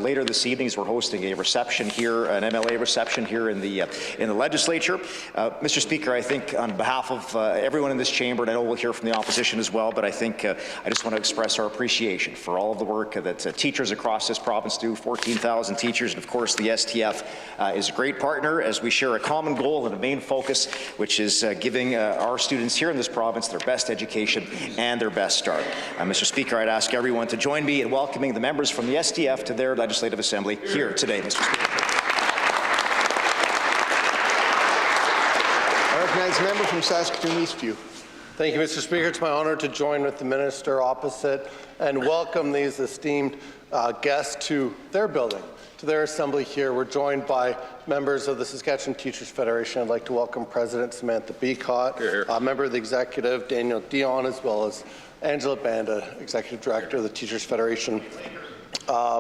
later this evening, we're hosting a reception here, an MLA reception here in the Legislature. Mr. Speaker, I think on behalf of everyone in this chamber, and I know we'll hear from the opposition as well, but I think I just want to express our appreciation for all of the work that teachers across this province do, 14,000 teachers, and of course the STF is a great partner as we share a common goal and a main focus, which is giving our students here in this province their best education and their best start. Mr. Speaker, I'd ask everyone to join me in welcoming the members from the STF to their Legislative Assembly here today, Mr. Speaker. I recognize the member from Saskatoon Eastview. Thank you, Mr. Speaker. It's my honour to join with the minister opposite and welcome these esteemed guests to their building, to their assembly here. We're joined by members of the Saskatchewan Teachers Federation. I'd like to welcome President Samantha Beacott, member of the executive Daniel Dion, as well as Angela Banda, Executive Director of the Teachers Federation.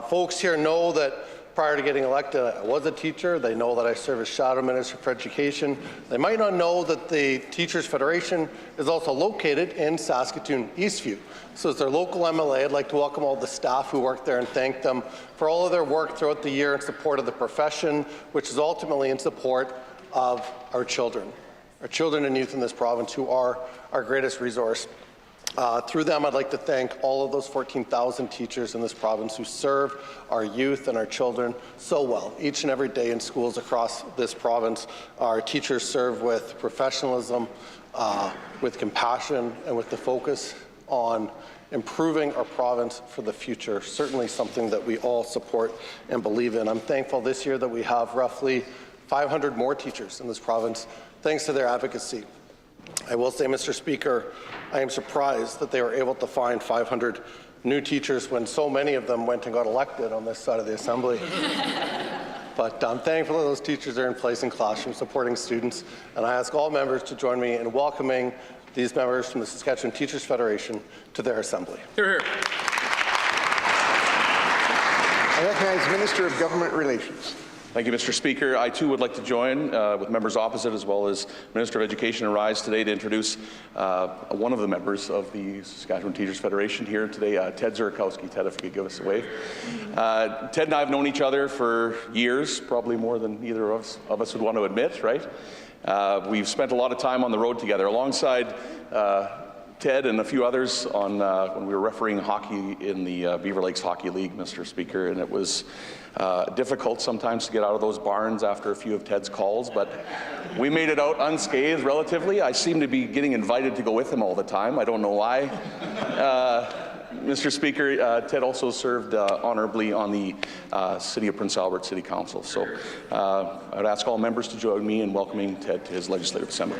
Folks here know that prior to getting elected, I was a teacher. They know that I serve as Shadow Minister for Education. They might not know that the Teachers Federation is also located in Saskatoon Eastview. So as their local MLA, I'd like to welcome all the staff who work there and thank them for all of their work throughout the year in support of the profession, which is ultimately in support of our children and youth in this province, who are our greatest resource. Through them, I'd like to thank all of those 14,000 teachers in this province who serve our youth and our children so well each and every day in schools across this province. Our teachers serve with professionalism, with compassion, and with the focus on improving our province for the future, certainly something that we all support and believe in. I'm thankful this year that we have roughly 500 more teachers in this province, thanks to their advocacy. I will say, Mr. Speaker, I am surprised that they were able to find 500 new teachers when so many of them went and got elected on this side of the Assembly. But I'm thankful that those teachers are in place in classrooms supporting students, and I ask all members to join me in welcoming these members from the Saskatchewan Teachers Federation to their Assembly. Hear, hear. I recognize the Minister of Government Relations. Thank you, Mr. Speaker. I too would like to join with members opposite, as well as Minister of Education, and rise today to introduce one of the members of the Saskatchewan Teachers Federation here today, Ted Zurkowski. Ted, if you could give us a wave. Ted and I have known each other for years, probably more than either of us would want to admit, right? We've spent a lot of time on the road together, alongside Ted and a few others on when we were refereeing hockey in the Beaver Lakes Hockey League, Mr. Speaker, and it was difficult sometimes to get out of those barns after a few of Ted's calls, but we made it out unscathed relatively. I seem to be getting invited to go with him all the time. I don't know why. Mr. Speaker, Ted also served honorably on the City of Prince Albert City Council. So I would ask all members to join me in welcoming Ted to his Legislative Assembly.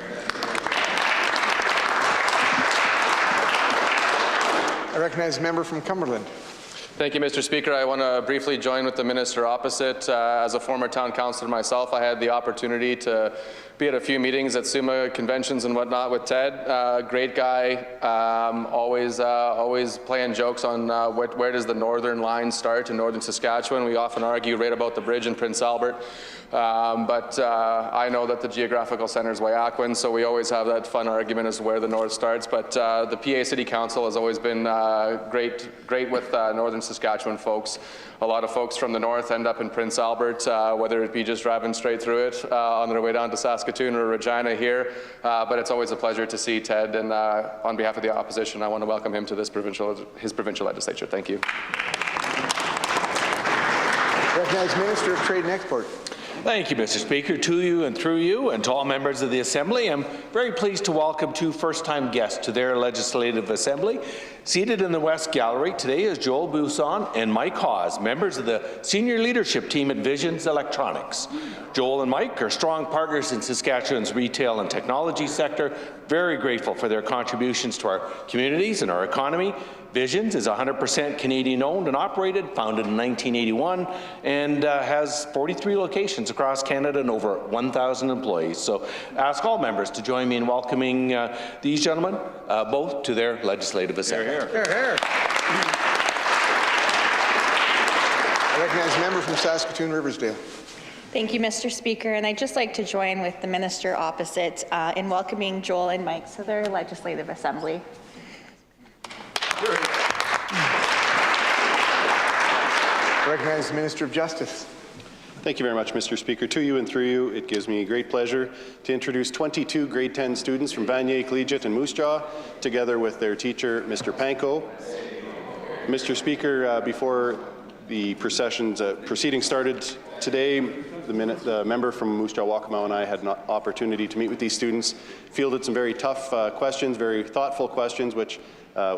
I recognize the member from Cumberland. Thank you, Mr. Speaker. I want to briefly join with the minister opposite. As a former town councillor myself, I had the opportunity to be at a few meetings at SUMA conventions and whatnot with Ted. Great guy, always playing jokes on where does the northern line start in northern Saskatchewan. We often argue right about the bridge in Prince Albert. But I know that the geographical center is Waiaquin, so we always have that fun argument as to where the north starts. But the PA City Council has always been great with northern Saskatchewan folks. A lot of folks from the north end up in Prince Albert, whether it be just driving straight through it on their way down to Saskatoon or Regina here. But it's always a pleasure to see Ted, and on behalf of the opposition, I want to welcome him to his provincial legislature. Thank you. Recognize Minister of Trade and Export. Thank you, Mr. Speaker. To you and through you and to all members of the Assembly, I'm very pleased to welcome two first-time guests to their Legislative Assembly. Seated in the West Gallery today is Joel Buisson and Mike Hawes, members of the senior leadership team at Visions Electronics. Joel and Mike are strong partners in Saskatchewan's retail and technology sector, very grateful for their contributions to our communities and our economy. Visions is 100% Canadian-owned and operated, founded in 1981, and has 43 locations across Canada and over 1,000 employees. So ask all members to join me in welcoming these gentlemen both to their Legislative Assembly. Hear, hear. I recognize a member from Saskatoon Riversdale. Thank you, Mr. Speaker, and I'd just like to join with the minister opposite in welcoming Joel and Mike to their Legislative Assembly. I recognize the Minister of Justice. Thank you very much, Mr. Speaker. To you and through you, it gives me great pleasure to introduce 22 grade 10 students from Vanier Collegiate in Moose Jaw, together with their teacher, Mr. Panko. Mr. Speaker, before the proceedings started today, the member from Moose Jaw Waccamaw and I had an opportunity to meet with these students, fielded some very tough questions, very thoughtful questions, which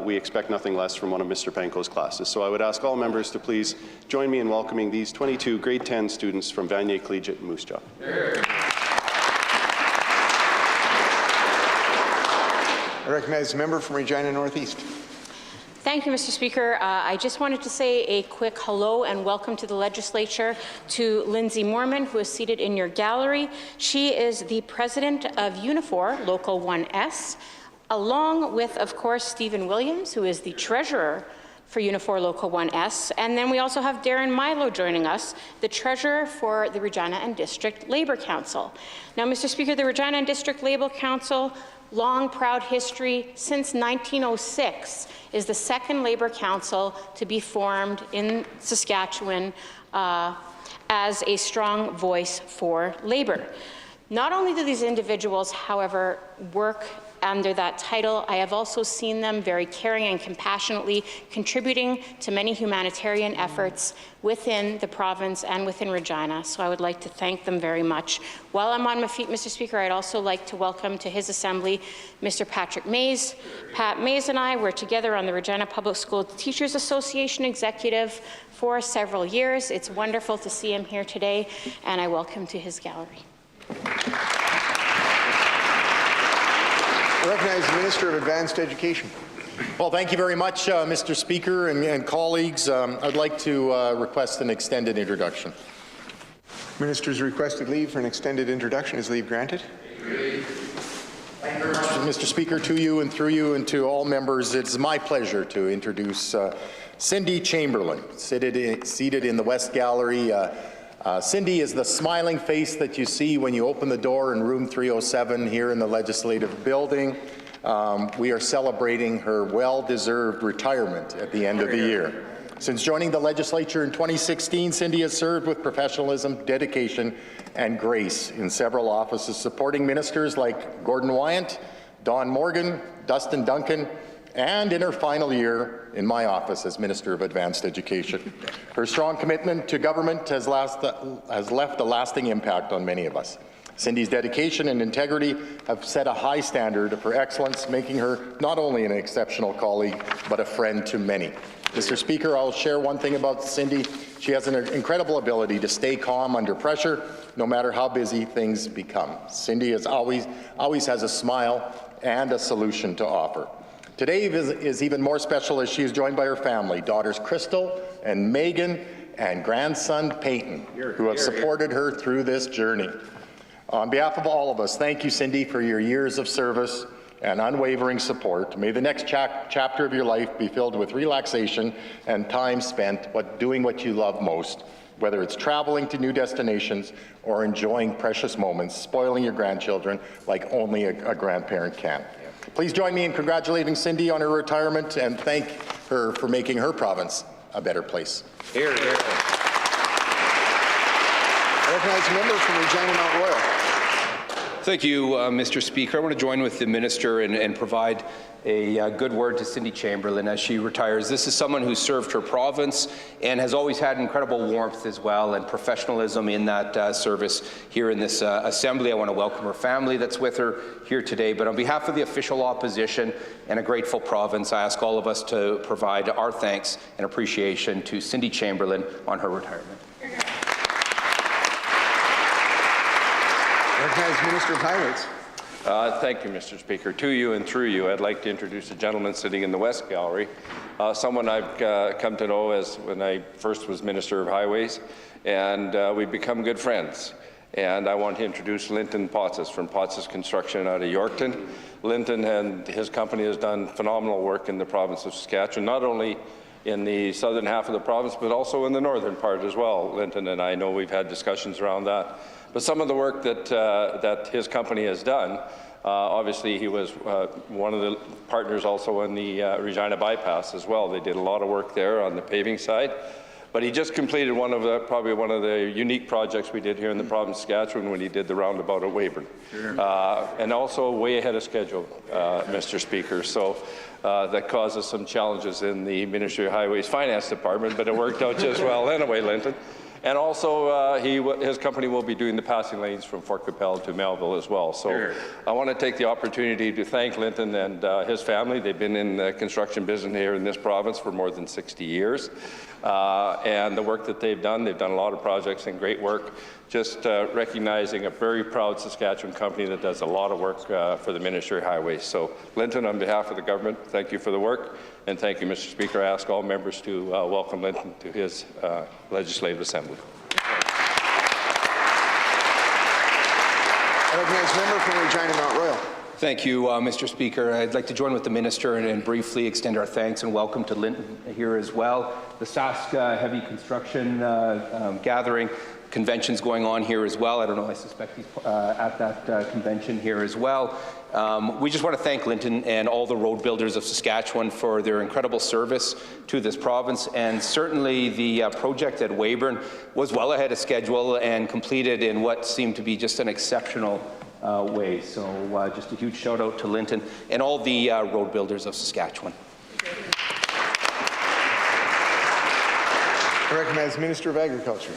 we expect nothing less from one of Mr. Panko's classes. So I would ask all members to please join me in welcoming these 22 grade 10 students from Vanier Collegiate in Moose Jaw. I recognize the member from Regina Northeast. Thank you, Mr. Speaker. I just wanted to say a quick hello and welcome to the Legislature to Lindsay Moorman, who is seated in your gallery. She is the president of Unifor Local 1S, along with, of course, Stephen Williams, who is the treasurer for Unifor Local 1S. And then we also have Darren Milo joining us, the treasurer for the Regina and District Labour Council. Now, Mr. Speaker, the Regina and District Labour Council, long, proud history, since 1906, is the second Labour Council to be formed in Saskatchewan as a strong voice for Labour. Not only do these individuals, however, work under that title, I have also seen them very caring and compassionately contributing to many humanitarian efforts within the province and within Regina. So I would like to thank them very much. While I'm on my feet, Mr. Speaker, I'd also like to welcome to his assembly Mr. Patrick Mays. Pat Mays and I were together on the Regina Public School Teachers Association executive for several years. It's wonderful to see him here today, and I welcome to his gallery. I recognize the Minister of Advanced Education. Well, thank you very much, Mr. Speaker and colleagues. I'd like to request an extended introduction. Minister's requested leave for an extended introduction. Is leave granted? Thank you very much, Mr. Speaker, to you and through you and to all members. It's my pleasure to introduce Cindy Chamberlain, seated in the West Gallery. Cindy is the smiling face that you see when you open the door in room 307 here in the Legislative Building. We are celebrating her well-deserved retirement at the end of the year. Since joining the Legislature in 2016, Cindy has served with professionalism, dedication, and grace in several offices, supporting ministers like Gordon Wyant, Don Morgan, Dustin Duncan, and in her final year in my office as Minister of Advanced Education. Her strong commitment to government has left a lasting impact on many of us. Cindy's dedication and integrity have set a high standard for excellence, making her not only an exceptional colleague, but a friend to many. Mr. Speaker, I'll share one thing about Cindy. She has an incredible ability to stay calm under pressure, no matter how busy things become. Cindy always has a smile and a solution to offer. Today is even more special as she is joined by her family, daughters Crystal and Megan and grandson Peyton, who have supported her through this journey. On behalf of all of us, thank you, Cindy, for your years of service and unwavering support. May the next chapter of your life be filled with relaxation and time spent doing what you love most, whether it's traveling to new destinations or enjoying precious moments, spoiling your grandchildren like only a grandparent can. Please join me in congratulating Cindy on her retirement and thank her for making her province a better place. Here, here. I recognize the member from Regina Mount Royal. Thank you, Mr. Speaker. I want to join with the Minister and provide a good word to Cindy Chamberlain as she retires. This is someone who served her province and has always had incredible warmth as well and professionalism in that service here in this Assembly. I want to welcome her family that's with her here today. But on behalf of the official opposition and a grateful province, I ask all of us to provide our thanks and appreciation to Cindy Chamberlain on her retirement. I recognize Minister of Highways. Thank you, Mr. Speaker. To you and through you, I'd like to introduce a gentleman sitting in the West Gallery, someone I've come to know as when I first was Minister of Highways, and we've become good friends. And I want to introduce Linton Potsis from Potsis Construction out of Yorkton. Linton and his company has done phenomenal work in the province of Saskatchewan, not only in the southern half of the province, but also in the northern part as well. Linton and I know we've had discussions around that. But some of the work that his company has done, obviously he was one of the partners also in the Regina bypass as well. They did a lot of work there on the paving side. But he just completed probably one of the unique projects we did here in the province of Saskatchewan when he did the roundabout at Weyburn. And also way ahead of schedule, Mr. Speaker. So that causes some challenges in the Ministry of Highways Finance Department, but it worked out just well anyway, Linton. And also, his company will be doing the passing lanes from Fort Capel to Melville as well. So I want to take the opportunity to thank Linton and his family. They've been in the construction business here in this province for more than 60 years. And the work that they've done a lot of projects and great work. Just recognizing a very proud Saskatchewan company that does a lot of work for the Ministry of Highways. So, Linton, on behalf of the government, thank you for the work, and thank you, Mr. Speaker. I ask all members to welcome Linton to his Legislative Assembly. I recognize the member from Regina Mount Royal. Thank you, Mr. Speaker. I'd like to join with the minister and briefly extend our thanks and welcome to Linton here as well. The Sask Heavy Construction Gathering convention's going on here as well. I don't know, I suspect he's at that convention here as well. We just want to thank Linton and all the road builders of Saskatchewan for their incredible service to this province, and certainly the project at Weyburn was well ahead of schedule and completed in what seemed to be just an exceptional way. So just a huge shout out to Linton and all the road builders of Saskatchewan. I recognize the Minister of Agriculture.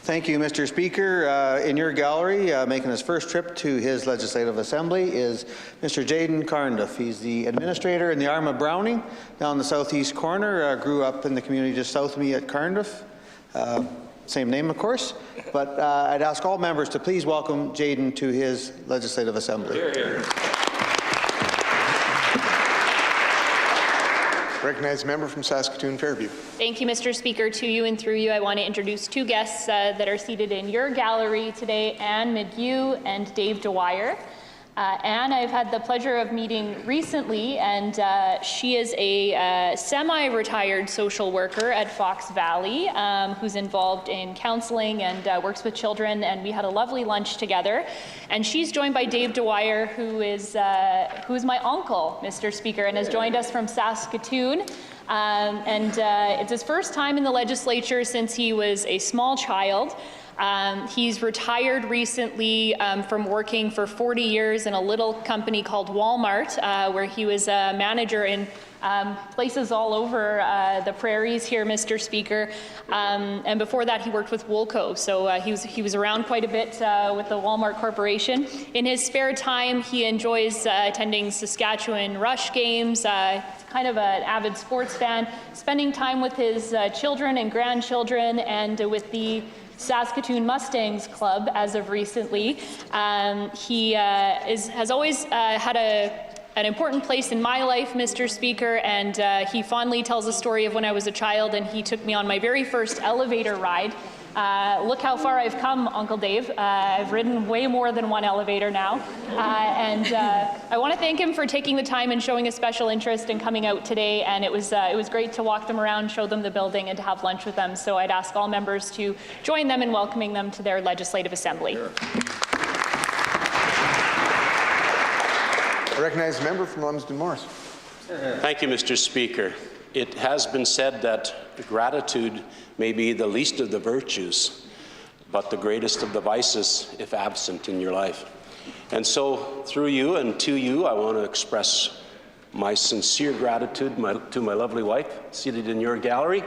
Thank you, Mr. Speaker. In your gallery, making his first trip to his Legislative Assembly is Mr. Jaden Carnduff. He's the administrator in the Arma Browning down the southeast corner. Grew up in the community just south of me at Carnduff. Same name, of course. But I'd ask all members to please welcome Jaden to his Legislative Assembly. Hear, hear. Recognize the member from Saskatoon Fairview. Thank you, Mr. Speaker. To you and through you, I want to introduce two guests that are seated in your gallery today, Anne McGew and Dave Dwyer. Anne, I've had the pleasure of meeting recently, and she is a semi-retired social worker at Fox Valley who's involved in counseling and works with children, and we had a lovely lunch together. And she's joined by Dave Dwyer, who is my uncle, Mr. Speaker, and has joined us from Saskatoon. It's his first time in the legislature since he was a small child. He's retired recently from working for 40 years in a little company called Walmart, where he was a manager in places all over the prairies here, Mr. Speaker. And before that, he worked with Woolco, so he was around quite a bit with the Walmart Corporation. In his spare time, he enjoys attending Saskatchewan Rush games, kind of an avid sports fan, spending time with his children and grandchildren, and with the Saskatoon Mustangs Club as of recently. He has always had an important place in my life, Mr. Speaker, and he fondly tells a story of when I was a child and he took me on my very first elevator ride. Look how far I've come, Uncle Dave. I've ridden way more than one elevator now. I want to thank him for taking the time and showing a special interest in coming out today, and it was great to walk them around, show them the building, and to have lunch with them. So I'd ask all members to join them in welcoming them to their Legislative Assembly. Sure. I recognize the member from Lumsden Morris. Thank you, Mr. Speaker. It has been said that gratitude may be the least of the virtues, but the greatest of the vices if absent in your life. And so, through you and to you, I want to express my sincere gratitude to my lovely wife, seated in your gallery.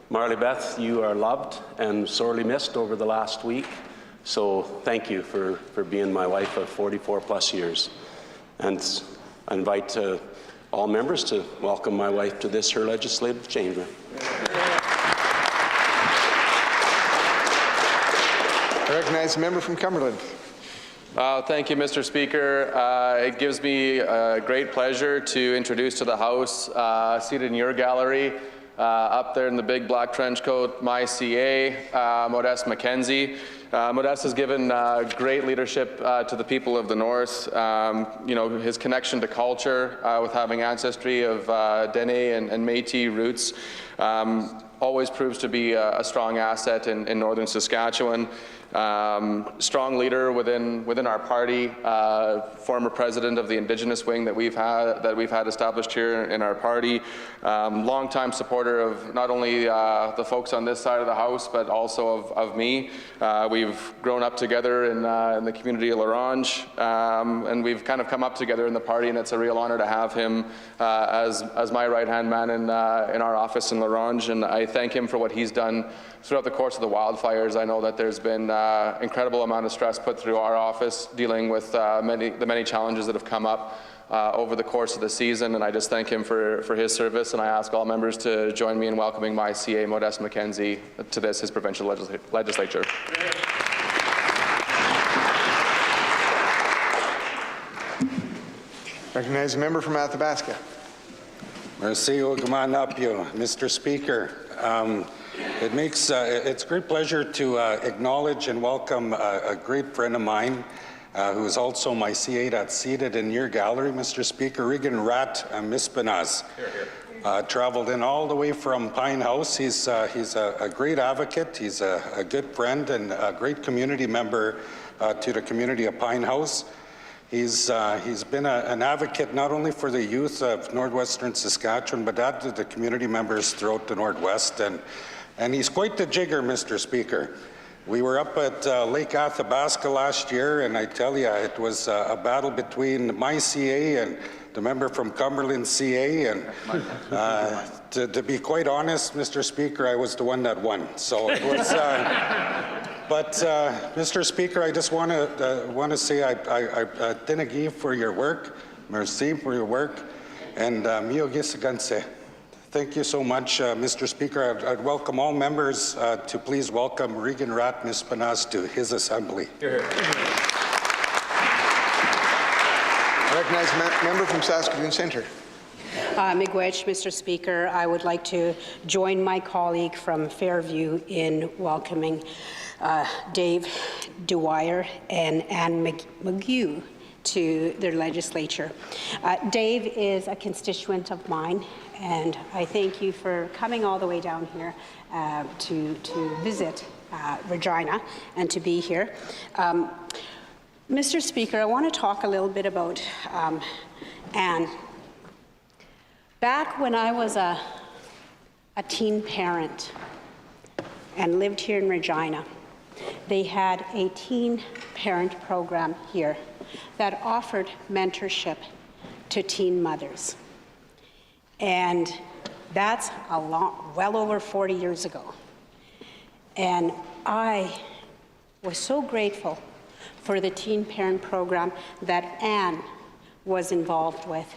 Marley Beth, you are loved and sorely missed over the last week. So thank you for being my wife of 44 plus years. And I invite all members to welcome my wife to this, her legislative chamber. I recognize the member from Cumberland. Thank you, Mr. Speaker. It gives me great pleasure to introduce to the House, seated in your gallery, up there in the big black trench coat, my CA, Modeste McKenzie. Modeste has given great leadership to the people of the North. You know, his connection to culture with having ancestry of Dene and Métis roots. always proves to be a strong asset in northern Saskatchewan. Strong leader within our party, former president of the Indigenous wing that we've had established here in our party, longtime supporter of not only the folks on this side of the house but also of me. We've grown up together in the community of La Ronge, and we've kind of come up together in the party, and it's a real honor to have him as my right-hand man in our office in La Ronge, and I thank him for what he's done throughout the course of the wildfires. I know that there's been incredible amount of stress put through our office dealing with the many challenges that have come up over the course of the season, and I just thank him for his service, and I ask all members to join me in welcoming my CA, Modeste McKenzie, to his provincial legislature. Recognize a member from Athabasca. Merci, Mr. Speaker. It's a great pleasure to acknowledge and welcome a great friend of mine who is also my CA that's seated in your gallery, Mr. Speaker, Regan Rat Mispenaz. Traveled in all the way from Pine House. He's a great advocate. He's a good friend and a great community member to the community of Pine House. He's been an advocate not only for the youth of northwestern Saskatchewan, but to the community members throughout the Northwest. And he's quite the jigger, Mr. Speaker. We were up at Lake Athabasca last year, and I tell you, it was a battle between my CA and the member from Cumberland CA, and to be quite honest, Mr. Speaker, I was the one that won. So it was. But Mr. Speaker, I just want to say I thank you for your work, merci for your work, and mio gisaganse. Thank you so much, Mr. Speaker. I'd welcome all members to please welcome Regan Rat Mispenaz to his assembly. I recognize a member from Saskatoon Centre. Miigwech, Mr. Speaker. I would like to join my colleague from Fairview in welcoming Dave Dwyer and Anne McGew to their legislature. Dave is a constituent of mine, and I thank you for coming all the way down here to visit Regina and to be here. Mr. Speaker, I want to talk a little bit about Anne. Back when I was a teen parent and lived here in Regina, they had a teen parent program here that offered mentorship to teen mothers. And that's well over 40 years ago. And I was so grateful for the teen parent program that Anne was involved with.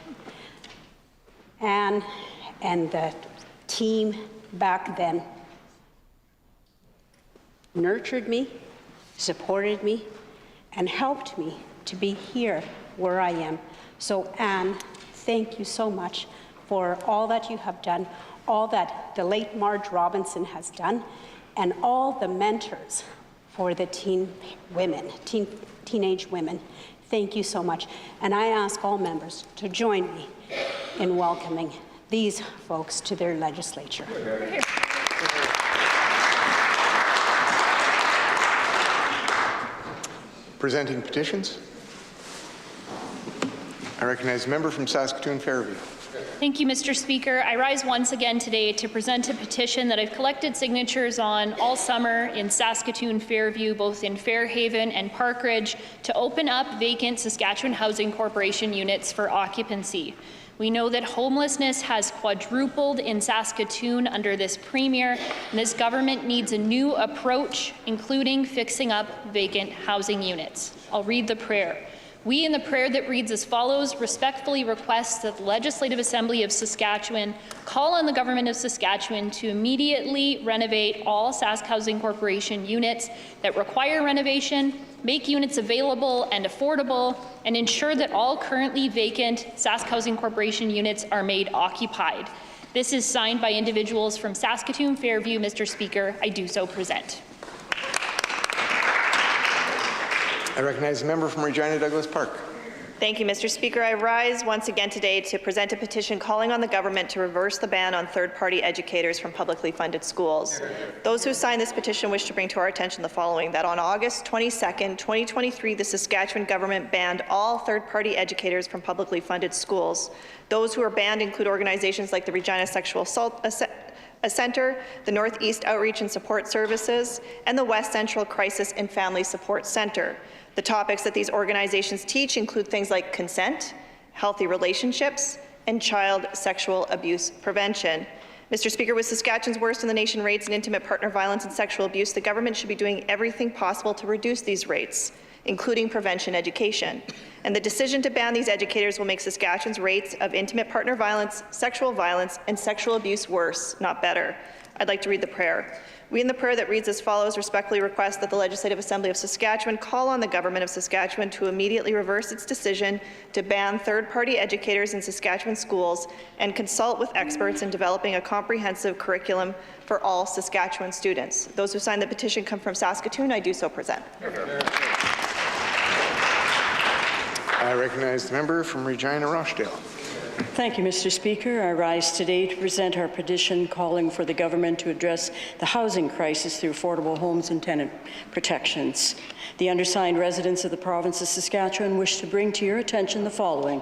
Anne and the team back then nurtured me, supported me, and helped me to be here where I am. So Anne, thank you so much for all that you have done, all that the late Marge Robinson has done, and all the mentors for the teenage women. Thank you so much. And I ask all members to join me in welcoming these folks to their legislature. Presenting petitions. I recognize a member from Saskatoon Fairview. Thank you, Mr. Speaker. I rise once again today to present a petition that I've collected signatures on all summer in Saskatoon Fairview, both in Fairhaven and Parkridge, to open up vacant Saskatchewan Housing Corporation units for occupancy. We know that homelessness has quadrupled in Saskatoon under this premier, and this government needs a new approach, including fixing up vacant housing units. I'll read the prayer. We, in the prayer that reads as follows, respectfully request that the Legislative Assembly of Saskatchewan call on the Government of Saskatchewan to immediately renovate all Sask Housing Corporation units that require renovation, make units available and affordable, and ensure that all currently vacant Sask Housing Corporation units are made occupied. This is signed by individuals from Saskatoon Fairview. Mr. Speaker, I do so present. I recognize a member from Regina Douglas Park. Thank you, Mr. Speaker. I rise once again today to present a petition calling on the government to reverse the ban on third-party educators from publicly funded schools. Those who signed this petition wish to bring to our attention the following: that on August 22nd, 2023, the Saskatchewan government banned all third-party educators from publicly funded schools. Those who are banned include organizations like the Regina Sexual Assault Center, the Northeast Outreach and Support Services, and the West Central Crisis and Family Support Center. The topics that these organizations teach include things like consent, healthy relationships, and child sexual abuse prevention. Mr. Speaker, with Saskatchewan's worst in the nation rates in intimate partner violence and sexual abuse, the government should be doing everything possible to reduce these rates, including prevention education. And the decision to ban these educators will make Saskatchewan's rates of intimate partner violence, and sexual abuse worse, not better. I'd like to read the prayer. We, in the prayer that reads as follows, respectfully request that the Legislative Assembly of Saskatchewan call on the Government of Saskatchewan to immediately reverse its decision to ban third-party educators in Saskatchewan schools and consult with experts in developing a comprehensive curriculum for all Saskatchewan students. Those who signed the petition come from Saskatoon. I do so present. I recognize the member from Regina Rochdale. Thank you, Mr. Speaker. I rise today to present our petition calling for the government to address the housing crisis through affordable homes and tenant protections. The undersigned residents of the province of Saskatchewan wish to bring to your attention the following.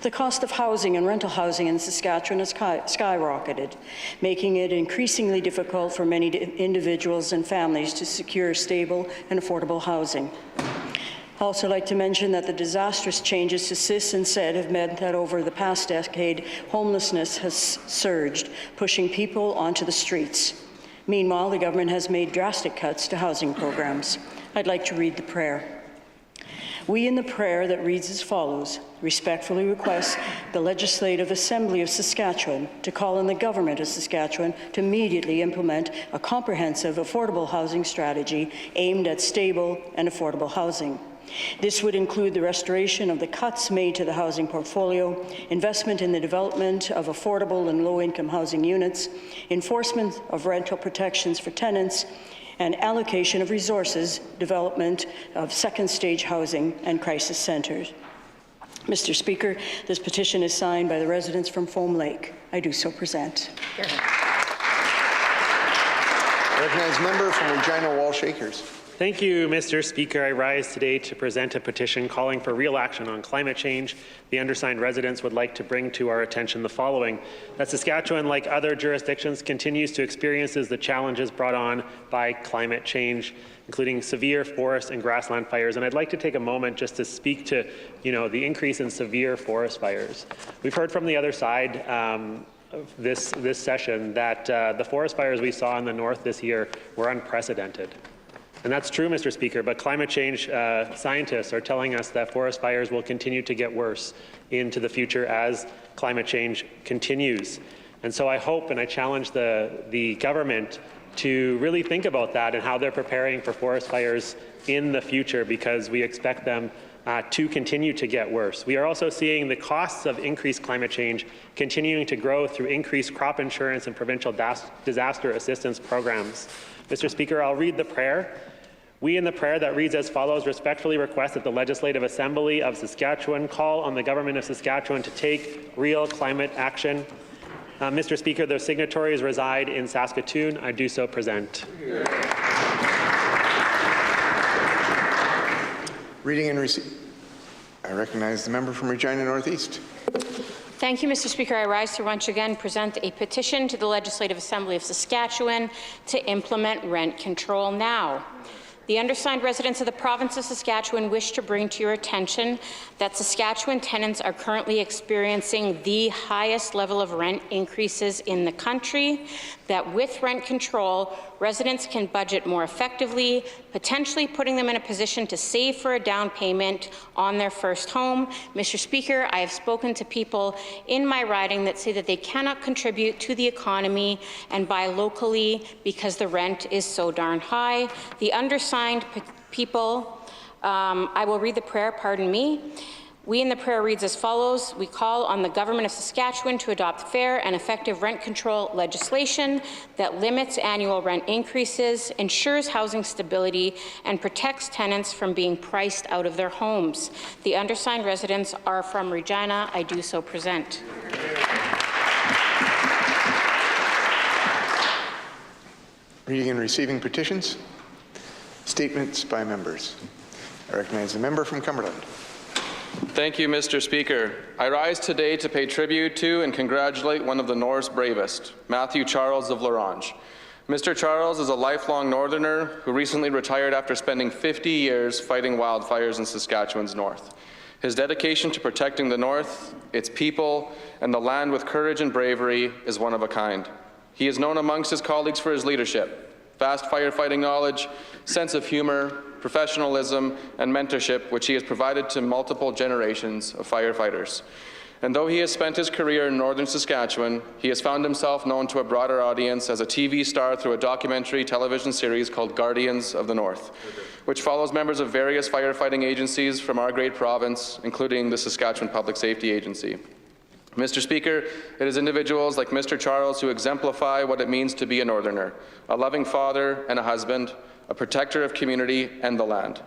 The cost of housing and rental housing in Saskatchewan has skyrocketed, making it increasingly difficult for many individuals and families to secure stable and affordable housing. I'd also like to mention that the disastrous changes to SIS and SED have meant that over the past decade, homelessness has surged, pushing people onto the streets. Meanwhile, the government has made drastic cuts to housing programs. I'd like to read the prayer. We, in the prayer that reads as follows, respectfully request the Legislative Assembly of Saskatchewan to call on the Government of Saskatchewan to immediately implement a comprehensive affordable housing strategy aimed at stable and affordable housing. This would include the restoration of the cuts made to the housing portfolio, investment in the development of affordable and low-income housing units, enforcement of rental protections for tenants, and allocation of resources, development of second-stage housing and crisis centres. Mr. Speaker, this petition is signed by the residents from Foam Lake. I do so present. Recognized member from Regina Walsh Acres. Thank you, Mr. Speaker. I rise today to present a petition calling for real action on climate change. The undersigned residents would like to bring to our attention the following: that Saskatchewan, like other jurisdictions, continues to experience the challenges brought on by climate change, including severe forest and grassland fires. And I'd like to take a moment just to speak to, the increase in severe forest fires. We've heard from the other side this session that the forest fires we saw in the north this year were unprecedented. And that's true, Mr. Speaker, but climate change scientists are telling us that forest fires will continue to get worse into the future as climate change continues. And so I hope and I challenge the government to really think about that and how they're preparing for forest fires in the future, because we expect them to continue to get worse. We are also seeing the costs of increased climate change continuing to grow through increased crop insurance and provincial disaster assistance programs. Mr. Speaker, I'll read the prayer. We, in the prayer that reads as follows, respectfully request that the Legislative Assembly of Saskatchewan call on the Government of Saskatchewan to take real climate action. Mr. Speaker, the signatories reside in Saskatoon. I do so present. Reading and receipt. I recognize the member from Regina Northeast. Thank you, Mr. Speaker. I rise to once again present a petition to the Legislative Assembly of Saskatchewan to implement rent control now. The undersigned residents of the province of Saskatchewan wish to bring to your attention that Saskatchewan tenants are currently experiencing the highest level of rent increases in the country, that with rent control, residents can budget more effectively, potentially putting them in a position to save for a down payment on their first home. Mr. Speaker, I have spoken to people in my riding that say that they cannot contribute to the economy and buy locally because the rent is so darn high. The undersigned people, I will read the prayer, pardon me. We in the prayer reads as follows. We call on the Government of Saskatchewan to adopt fair and effective rent control legislation that limits annual rent increases, ensures housing stability, and protects tenants from being priced out of their homes. The undersigned residents are from Regina. I do so present. Reading and receiving petitions. Statements by members. I recognize the member from Cumberland. Thank you, Mr. Speaker. I rise today to pay tribute to and congratulate one of the North's bravest, Matthew Charles of Larange. Mr. Charles is a lifelong Northerner who recently retired after spending 50 years fighting wildfires in Saskatchewan's north. His dedication to protecting the North, its people, and the land with courage and bravery is one of a kind. He is known amongst his colleagues for his leadership, vast firefighting knowledge, sense of humor, professionalism, and mentorship, which he has provided to multiple generations of firefighters. And though he has spent his career in northern Saskatchewan, he has found himself known to a broader audience as a TV star through a documentary television series called Guardians of the North, which follows members of various firefighting agencies from our great province, including the Saskatchewan Public Safety Agency. Mr. Speaker, it is individuals like Mr. Charles who exemplify what it means to be a Northerner, a loving father and a husband, a protector of community and the land,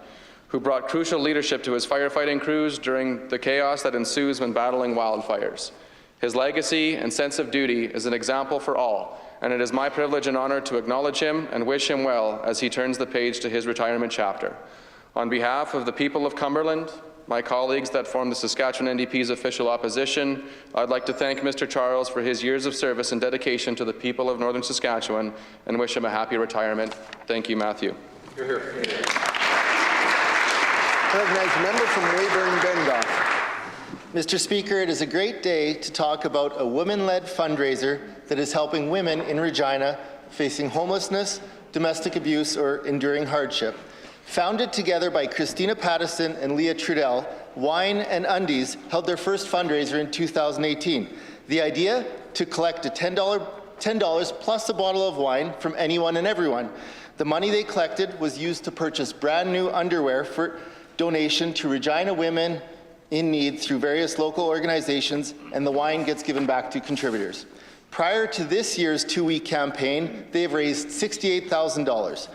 who brought crucial leadership to his firefighting crews during the chaos that ensues when battling wildfires. His legacy and sense of duty is an example for all, and it is my privilege and honor to acknowledge him and wish him well as he turns the page to his retirement chapter. On behalf of the people of Cumberland, my colleagues that form the Saskatchewan NDP's official opposition, I'd like to thank Mr. Charles for his years of service and dedication to the people of northern Saskatchewan and wish him a happy retirement. Thank you, Matthew. You're here. I recognize the member from Weyburn-Bengoff. Mr. Speaker, it is a great day to talk about a women-led fundraiser that is helping women in Regina facing homelessness, domestic abuse, or enduring hardship. Founded together by Christina Pattison and Leah Trudell, Wine and Undies held their first fundraiser in 2018. The idea? To collect a $10 plus a bottle of wine from anyone and everyone. The money they collected was used to purchase brand new underwear for donation to Regina women in need through various local organizations, and the wine gets given back to contributors. Prior to this year's 2-week campaign, they have raised $68,000.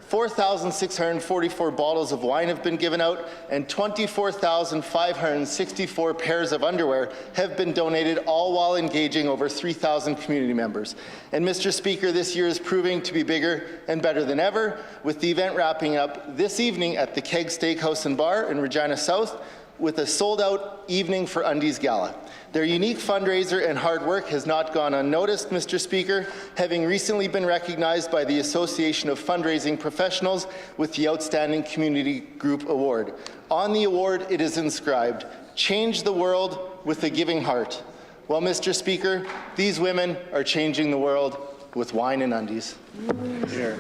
4,644 bottles of wine have been given out, and 24,564 pairs of underwear have been donated, all while engaging over 3,000 community members. And Mr. Speaker, this year is proving to be bigger and better than ever, with the event wrapping up this evening at the Keg Steakhouse and Bar in Regina South with a sold-out evening for Undies Gala. Their unique fundraiser and hard work has not gone unnoticed, Mr. Speaker, having recently been recognized by the Association of Fundraising Professionals with the Outstanding Community Group Award. On the award, it is inscribed, "Change the world with a giving heart." Well, Mr. Speaker, these women are changing the world with wine and undies. Here.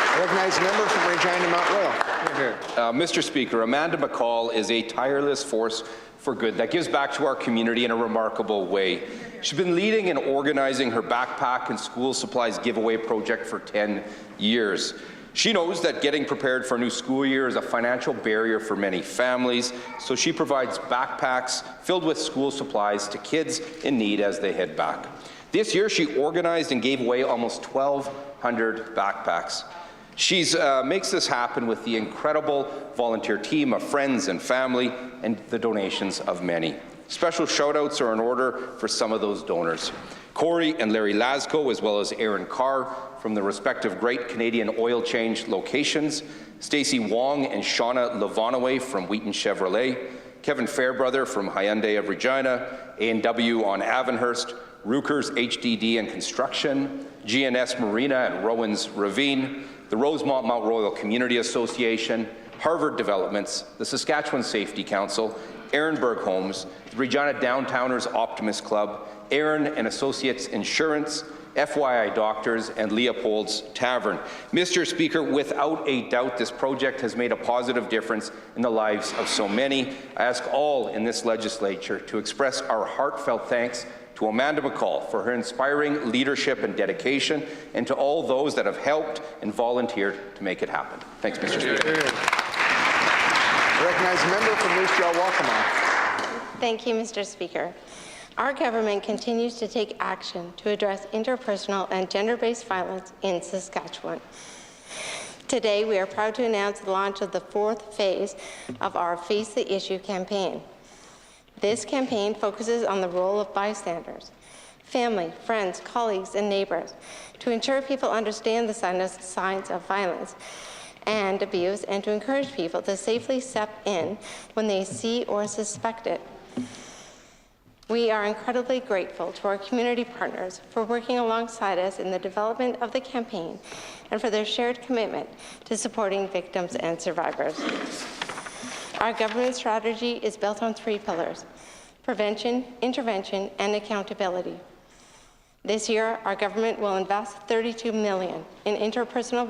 I recognize the member from Regina Mount Royal. Mr. Speaker, Amanda McCall is a tireless force for good that gives back to our community in a remarkable way. She's been leading and organizing her backpack and school supplies giveaway project for 10 years. She knows that getting prepared for a new school year is a financial barrier for many families, so she provides backpacks filled with school supplies to kids in need as they head back. This year, she organized and gave away almost 1,200 backpacks. She makes this happen with the incredible volunteer team of friends and family and the donations of many. Special shout-outs are in order for some of those donors. Corey and Larry Lasco, as well as Aaron Carr from the respective Great Canadian Oil Change locations, Stacey Wong and Shauna Levanaway from Wheaton Chevrolet, Kevin Fairbrother from Hyundai of Regina, A&W on Avonhurst, Rukers HDD and Construction, GNS Marina and Rowan's Ravine, the Rosemont Mount Royal Community Association, Harvard Developments, the Saskatchewan Safety Council, Ehrenberg Homes, the Regina Downtowners Optimist Club, Aaron and Associates Insurance, FYI Doctors, and Leopold's Tavern. Mr. Speaker, without a doubt, this project has made a positive difference in the lives of so many. I ask all in this legislature to express our heartfelt thanks to Amanda McCall for her inspiring leadership and dedication, and to all those that have helped and volunteered to make it happen. Thanks, Mr. Speaker. I recognize the member from Moose Jaw, Waccamaw. Thank you, Mr. Speaker. Our government continues to take action to address interpersonal and gender-based violence in Saskatchewan. Today, we are proud to announce the launch of the 4th phase of our Face the Issue campaign. This campaign focuses on the role of bystanders, family, friends, colleagues, and neighbors to ensure people understand the signs of violence and abuse, and to encourage people to safely step in when they see or suspect it. We are incredibly grateful to our community partners for working alongside us in the development of the campaign and for their shared commitment to supporting victims and survivors. Our government strategy is built on 3 pillars: prevention, intervention, and accountability. This year, our government will invest $32 million in interpersonal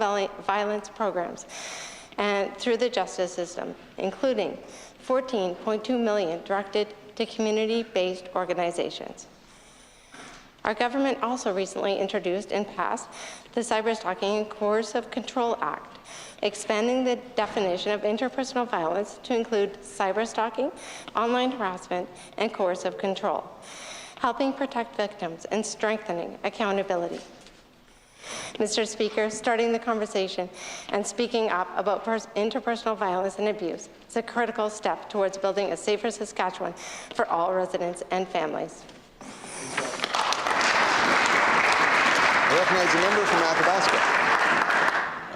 violence programs and through the justice system, including $14.2 million directed to community-based organizations. Our government also recently introduced and passed the Cyberstalking and Coercive Control Act, expanding the definition of interpersonal violence to include cyberstalking, online harassment, and coercive control, helping protect victims and strengthening accountability. Mr. Speaker, starting the conversation and speaking up about interpersonal violence and abuse is a critical step towards building a safer Saskatchewan for all residents and families. I recognize the member from Athabasca.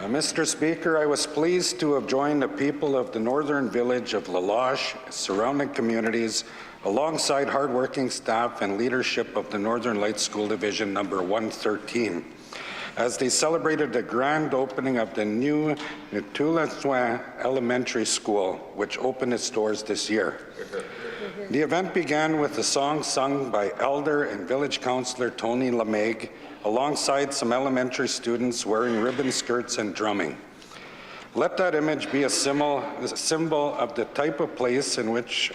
Mr. Speaker, I was pleased to have joined the people of the northern village of La Loche, surrounding communities, alongside hardworking staff and leadership of the Northern Lights School Division number 113, as they celebrated the grand opening of the new Netoulatsoin Elementary School, which opened its doors this year. The event began with a song sung by Elder and Village Councillor Tony Lemaigue, alongside some elementary students wearing ribbon skirts and drumming. Let that image be a symbol of the type of place in which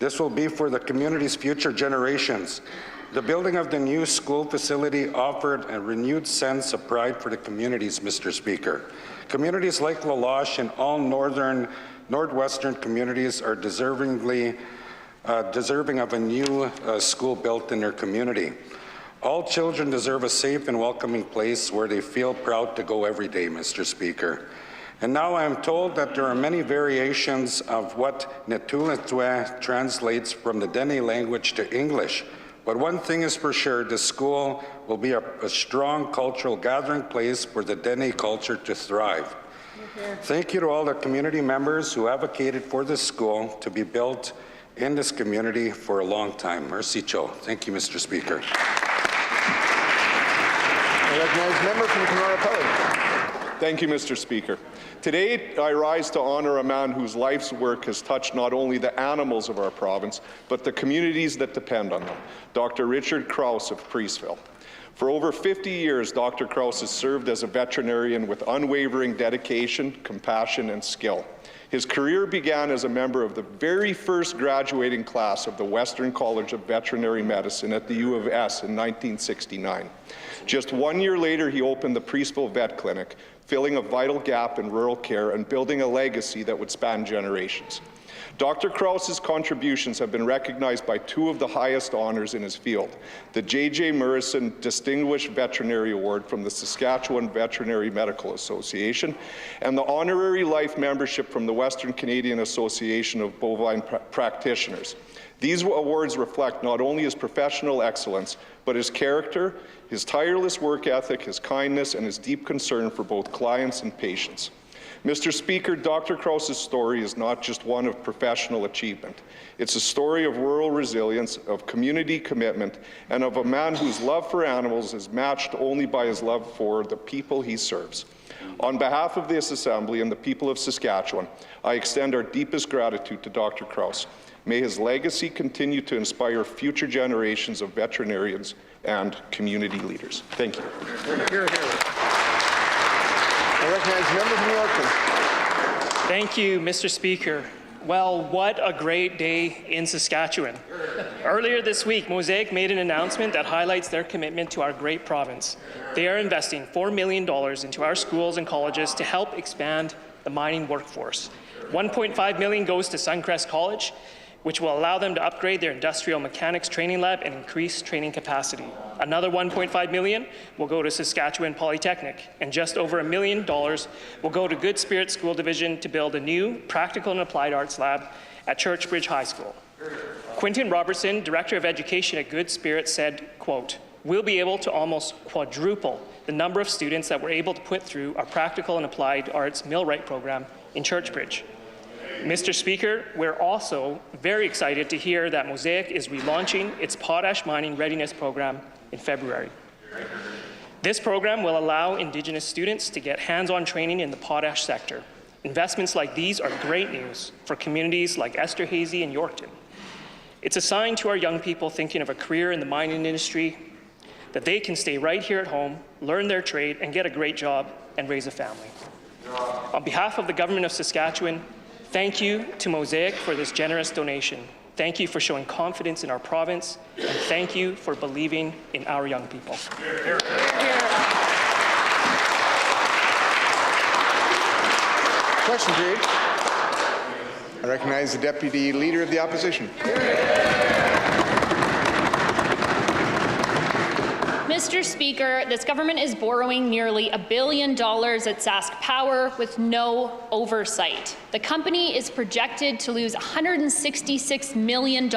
this will be for the community's future generations. The building of the new school facility offered a renewed sense of pride for the communities, Mr. Speaker. Communities like La Loche and all northwestern communities are deserving of a new school built in their community. All children deserve a safe and welcoming place where they feel proud to go every day, Mr. Speaker. And now I am told that there are many variations of what Netoulatsoin translates from the Dene language to English. But one thing is for sure, the school will be a strong cultural gathering place for the Dene culture to thrive. Thank you to all the community members who advocated for this school to be built in this community for a long time. Merci Cho. Thank you, Mr. Speaker. I recognize the member from Kenora Pelly. Thank you, Mr. Speaker. Today, I rise to honor a man whose life's work has touched not only the animals of our province, but the communities that depend on them, Dr. Richard Krause of Priestville. For over 50 years, Dr. Krause has served as a veterinarian with unwavering dedication, compassion, and skill. His career began as a member of the very first graduating class of the Western College of Veterinary Medicine at the U of S in 1969. Just 1 year later, he opened the Priestville Vet Clinic, filling a vital gap in rural care and building a legacy that would span generations. Dr. Krause's contributions have been recognized by 2 of the highest honors in his field, the J.J. Murison Distinguished Veterinary Award from the Saskatchewan Veterinary Medical Association, and the Honorary Life Membership from the Western Canadian Association of Bovine Practitioners. These awards reflect not only his professional excellence, but his character, his tireless work ethic, his kindness, and his deep concern for both clients and patients. Mr. Speaker, Dr. Krause's story is not just one of professional achievement. It's a story of rural resilience, of community commitment, and of a man whose love for animals is matched only by his love for the people he serves. On behalf of this Assembly and the people of Saskatchewan, I extend our deepest gratitude to Dr. Krause. May his legacy continue to inspire future generations of veterinarians and community leaders. Thank you. Here. I recognize the member from Yorkton. Thank you, Mr. Speaker. Well, what a great day in Saskatchewan. Earlier this week, Mosaic made an announcement that highlights their commitment to our great province. They are investing $4 million into our schools and colleges to help expand the mining workforce. $1.5 million goes to Suncrest College, which will allow them to upgrade their industrial mechanics training lab and increase training capacity. Another $1.5 million will go to Saskatchewan Polytechnic, and just over $1 million will go to Good Spirit School Division to build a new practical and applied arts lab at Churchbridge High School. Quinton Robertson, Director of Education at Good Spirit, said, quote, "We'll be able to almost quadruple the number of students that we're able to put through our practical and applied arts millwright program in Churchbridge." Mr. Speaker, we're also very excited to hear that Mosaic is relaunching its potash mining readiness program in February. This program will allow Indigenous students to get hands-on training in the potash sector. Investments like these are great news for communities like Esterhazy and Yorkton. It's a sign to our young people thinking of a career in the mining industry that they can stay right here at home, learn their trade, and get a great job and raise a family. On behalf of the Government of Saskatchewan, thank you to Mosaic for this generous donation. Thank you for showing confidence in our province, and thank you for believing in our young people. Question period. I recognize the Deputy Leader of the Opposition. Mr. Speaker, this government is borrowing nearly $1 billion at Sask Power with no oversight. The company is projected to lose $166 million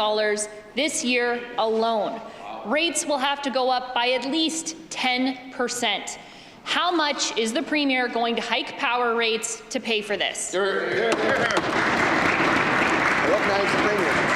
this year alone. Rates will have to go up by at least 10%. How much is the Premier going to hike power rates to pay for this? I recognize the Premier.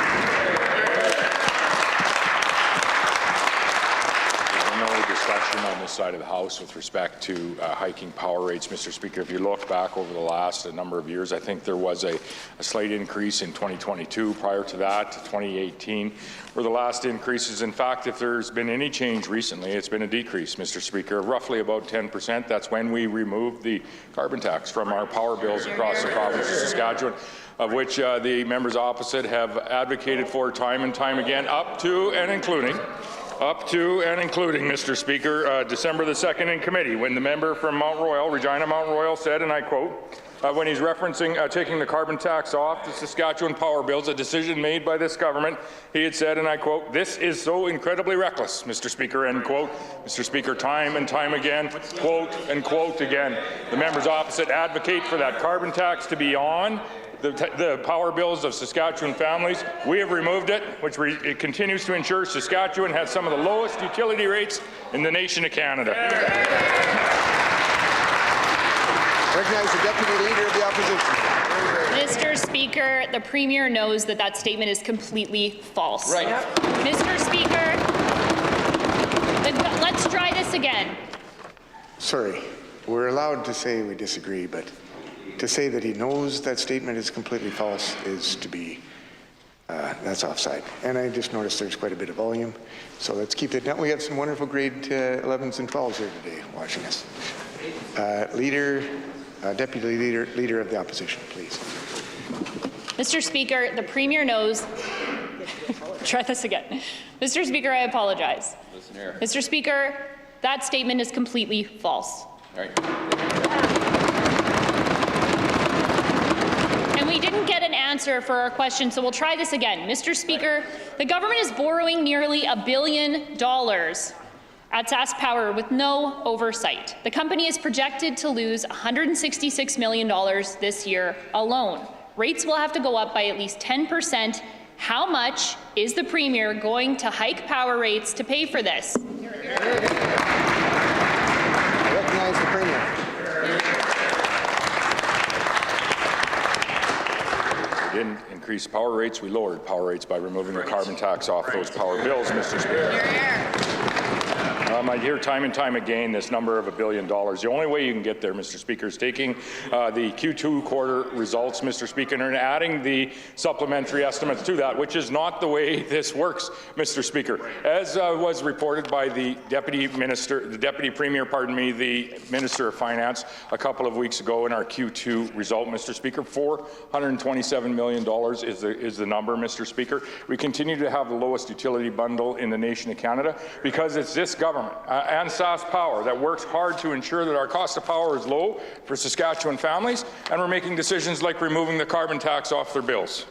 Discussion on this side of the House with respect to hiking power rates, Mr. Speaker. If you look back over the last number of years, I think there was a slight increase in 2022. Prior to that, 2018, were the last increases. In fact, if there's been any change recently, it's been a decrease, Mr. Speaker, of roughly about 10%. That's when we removed the carbon tax from our power bills across the province of Saskatchewan, of which the members opposite have advocated for time and time again, up to and including, Mr. Speaker, December the 2nd in committee, when the member from Mount Royal, Regina Mount Royal, said, and I quote, when he's referencing taking the carbon tax off the Saskatchewan power bills, a decision made by this government, he had said, and I quote, "This is so incredibly reckless, Mr. Speaker," end quote. Mr. Speaker, time and time again, quote and quote again, the members opposite advocate for that carbon tax to be on the power bills of Saskatchewan families. We have removed it, which it continues to ensure Saskatchewan has some of the lowest utility rates in the nation of Canada. Recognize the Deputy Leader of the Opposition. Mr. Speaker, the Premier knows that that statement is completely false. Right. Mr. Speaker, let's try this again. Sorry, we're allowed to say we disagree, but to say that he knows that statement is completely false is to be, that's offside. And I just noticed there's quite a bit of volume, so let's keep it down. We have some wonderful grade 11s and 12s here today watching us. Deputy Leader of the Opposition, please. Mr. Speaker, the Premier knows. Try this again. Mr. Speaker, I apologize. Listen here. Mr. Speaker, that statement is completely false. All right. And we didn't get an answer for our question, so we'll try this again. Mr. Speaker, the government is borrowing nearly $1 billion at Sask Power with no oversight. The company is projected to lose $166 million this year alone. Rates will have to go up by at least 10%. How much is the Premier going to hike power rates to pay for this? I recognize the Premier. We didn't increase power rates, we lowered power rates by removing the carbon tax off those power bills, Mr. Speaker. I hear time and time again this number of $1 billion. The only way you can get there, Mr. Speaker, is taking the Q2 quarter results, Mr. Speaker, and adding the supplementary estimates to that, which is not the way this works, Mr. Speaker. As was reported by the Deputy Minister, the Deputy Premier, the Minister of Finance, a couple of weeks ago in our Q2 result, Mr. Speaker, $427 million is the number, Mr. Speaker. We continue to have the lowest utility bundle in the nation of Canada because it's this government and SAS Power that works hard to ensure that our cost of power is low for Saskatchewan families, and we're making decisions like removing the carbon tax off their bills.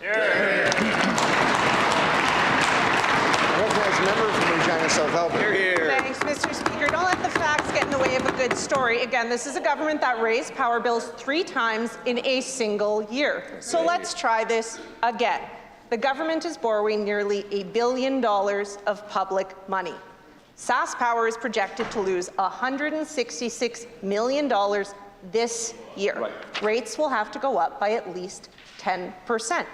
Member from Regina South Alberta. Thanks, Mr. Speaker. Don't let the facts get in the way of a good story. Again, this is a government that raised power bills 3 times in a single year. So let's try this again. The government is borrowing nearly $1 billion of public money. SAS Power is projected to lose $166 million this year. Rates will have to go up by at least 10%.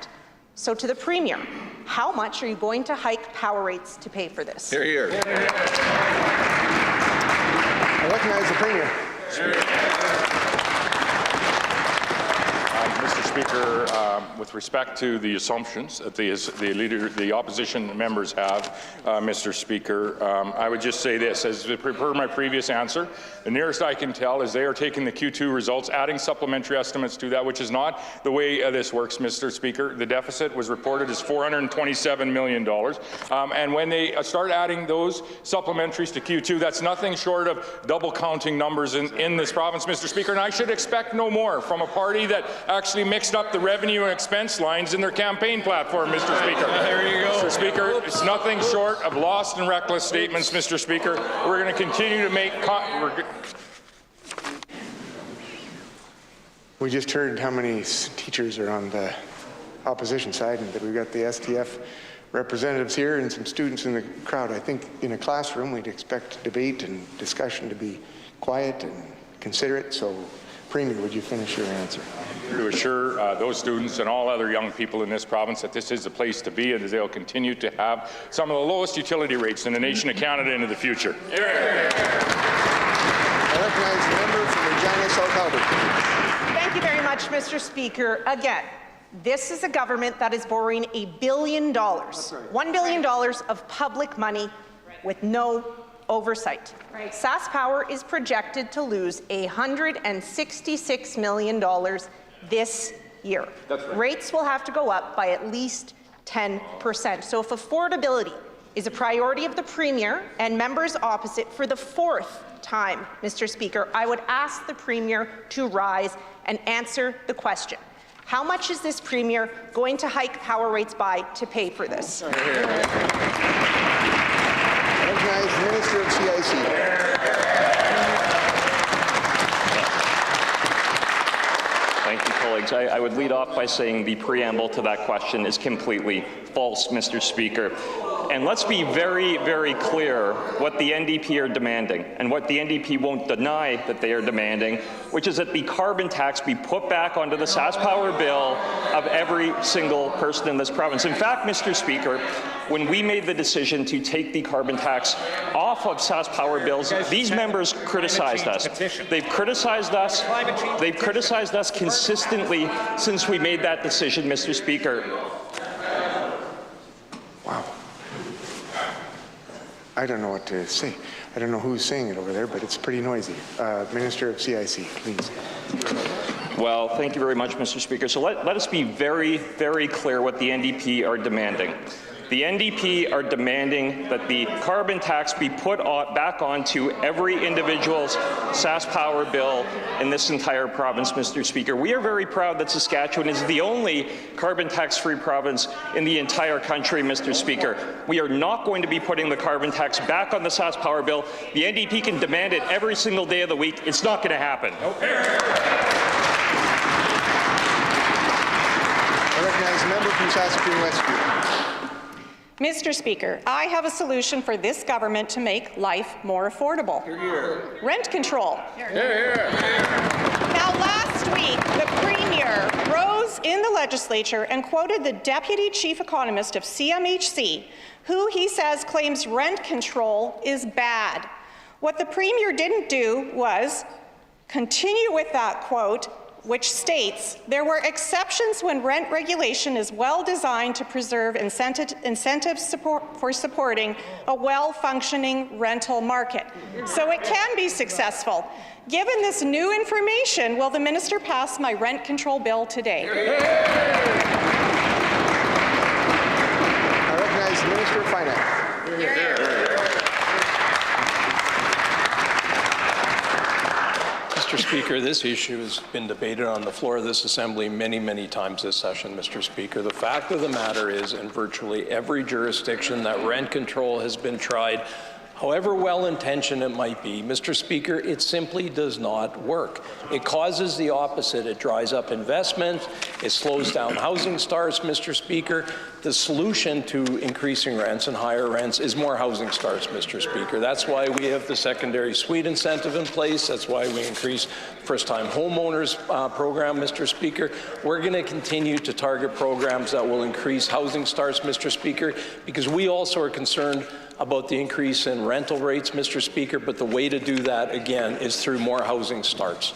So to the Premier, how much are you going to hike power rates to pay for this? Hear, hear. I recognize the Premier. Mr. Speaker, with respect to the assumptions that the opposition members have, Mr. Speaker, I would just say this, as per my previous answer, the nearest I can tell is they are taking the Q2 results, adding supplementary estimates to that, which is not the way this works, Mr. Speaker. The deficit was reported as $427 million, and when they start adding those supplementaries to Q2, that's nothing short of double counting numbers in this province, Mr. Speaker, and I should expect no more from a party that actually mixed up the revenue and expense lines in their campaign platform, Mr. Speaker. There you go. Mr. Speaker, it's nothing short of lost and reckless statements, Mr. Speaker. We're going to continue to make... We just heard how many teachers are on the opposition side, and that we've got the STF representatives here and some students in the crowd. I think in a classroom we'd expect debate and discussion to be quiet and considerate. So, Premier, would you finish your answer? To assure those students and all other young people in this province that this is the place to be, and that they'll continue to have some of the lowest utility rates in the nation of Canada into the future. I recognize the member from Regina South Alberta. Thank you very much, Mr. Speaker. Again, this is a government that is borrowing $1 billion, $1 billion of public money with no oversight. SAS Power is projected to lose $166 million this year. Rates will have to go up by at least 10%. So if affordability is a priority of the Premier and members opposite for the 4th time, Mr. Speaker, I would ask the Premier to rise and answer the question. How much is this Premier going to hike power rates by to pay for this? I recognize the Minister of CIC. Thank you, colleagues. I would lead off by saying the preamble to that question is completely false, Mr. Speaker. And let's be very, very clear what the NDP are demanding, and what the NDP won't deny that they are demanding, which is that the carbon tax be put back onto the SAS Power bill of every single person in this province. In fact, Mr. Speaker, when we made the decision to take the carbon tax off of SAS Power bills, these members criticized us. They've criticized us. They've criticized us consistently since we made that decision, Mr. Speaker. Wow. I don't know what to say. I don't know who's saying it over there, but it's pretty noisy. Minister of CIC, please. Well, thank you very much, Mr. Speaker. So let us be very, very clear what the NDP are demanding. The NDP are demanding that the carbon tax be put back onto every individual's SAS Power bill in this entire province, Mr. Speaker. We are very proud that Saskatchewan is the only carbon tax-free province in the entire country, Mr. Speaker. We are not going to be putting the carbon tax back on the SAS Power bill. The NDP can demand it every single day of the week. It's not going to happen. I recognize the member from Saskatoon Westview. Mr. Speaker, I have a solution for this government to make life more affordable. Rent control. Now, last week, the Premier rose in the Legislature and quoted the Deputy Chief Economist of CMHC, who he says claims rent control is bad. What the Premier didn't do was continue with that quote, which states, there were exceptions when rent regulation is well designed to preserve incentives for supporting a well-functioning rental market. So it can be successful. Given this new information, will the minister pass my rent control bill today? I recognize the Minister of Finance. Mr. Speaker, this issue has been debated on the floor of this Assembly many, many times this session, Mr. Speaker. The fact of the matter is, in virtually every jurisdiction that rent control has been tried, however well-intentioned it might be, Mr. Speaker, it simply does not work. It causes the opposite. It dries up investment. It slows down housing starts, Mr. Speaker. The solution to increasing rents and higher rents is more housing starts, Mr. Speaker. That's why we have the secondary suite incentive in place. That's why we increase first-time homeowners program, Mr. Speaker. We're going to continue to target programs that will increase housing starts, Mr. Speaker, because we also are concerned about the increase in rental rates, Mr. Speaker, but the way to do that, again, is through more housing starts.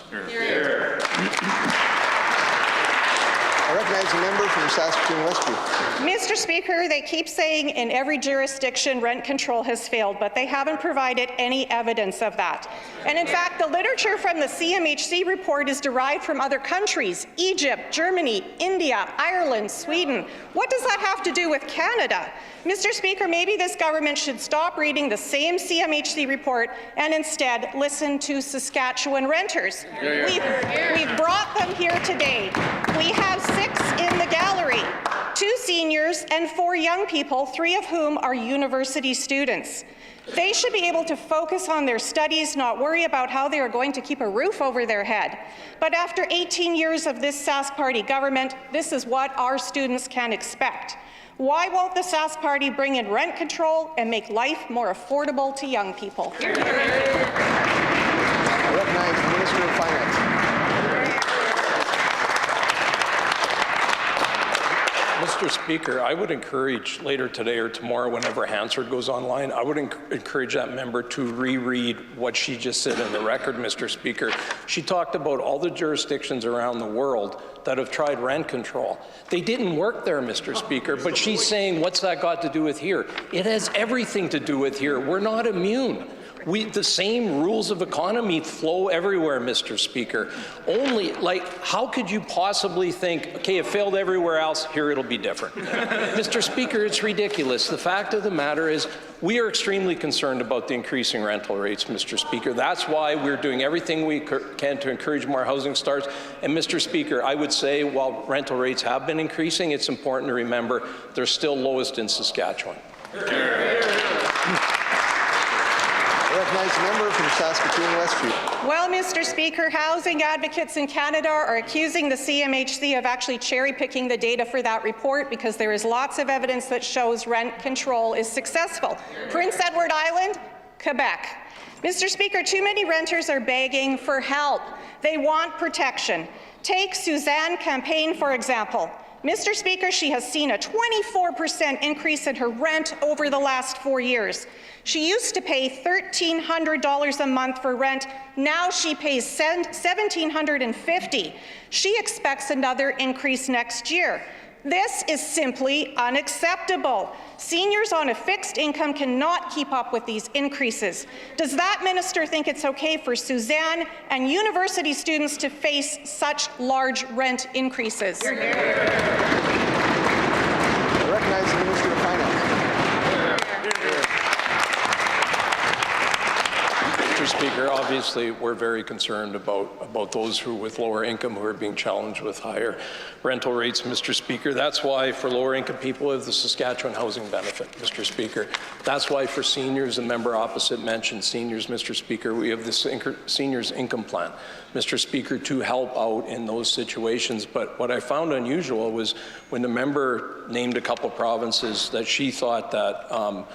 I recognize a member from Saskatoon Westview. Mr. Speaker, they keep saying in every jurisdiction rent control has failed, but they haven't provided any evidence of that. And in fact, the literature from the CMHC report is derived from other countries: Egypt, Germany, India, Ireland, Sweden. What does that have to do with Canada? Mr. Speaker, maybe this government should stop reading the same CMHC report and instead listen to Saskatchewan renters. We've brought them here today. We have 6 in the gallery, 2 seniors and 4 young people, 3 of whom are university students. They should be able to focus on their studies, not worry about how they are going to keep a roof over their head. But after 18 years of this Sask Party government, this is what our students can expect. Why won't the Sask Party bring in rent control and make life more affordable to young people? I recognize the Minister of Finance. Mr. Speaker, I would encourage later today or tomorrow, whenever Hansard goes online, I would encourage that member to reread what she just said in the record, Mr. Speaker. She talked about all the jurisdictions around the world that have tried rent control. They didn't work there, Mr. Speaker, but she's saying, what's that got to do with here? It has everything to do with here. We're not immune. The same rules of economy flow everywhere, Mr. Speaker. Only, how could you possibly think, okay, it failed everywhere else, here it'll be different? Mr. Speaker, it's ridiculous. The fact of the matter is, we are extremely concerned about the increasing rental rates, Mr. Speaker. That's why we're doing everything we can to encourage more housing starts. And, Mr. Speaker, I would say while rental rates have been increasing, it's important to remember they're still lowest in Saskatchewan. I recognize the member from Saskatoon Westview. Well, Mr. Speaker, housing advocates in Canada are accusing the CMHC of actually cherry-picking the data for that report because there is lots of evidence that shows rent control is successful. Prince Edward Island, Quebec. Mr. Speaker, too many renters are begging for help. They want protection. Take Suzanne Campaign, for example. Mr. Speaker, she has seen a 24% increase in her rent over the last 4 years. She used to pay $1,300 a month for rent. Now she pays $1,750. She expects another increase next year. This is simply unacceptable. Seniors on a fixed income cannot keep up with these increases. Does that minister think it's okay for Suzanne and university students to face such large rent increases? I recognize the Minister of Finance. Mr. Speaker, obviously we're very concerned about those who with lower income who are being challenged with higher rental rates, Mr. Speaker. That's why for lower income people we have the Saskatchewan housing benefit, Mr. Speaker. That's why for seniors, the member opposite mentioned seniors, Mr. Speaker, we have the seniors income plan, Mr. Speaker, to help out in those situations. But what I found unusual was when the member named a couple provinces that she thought that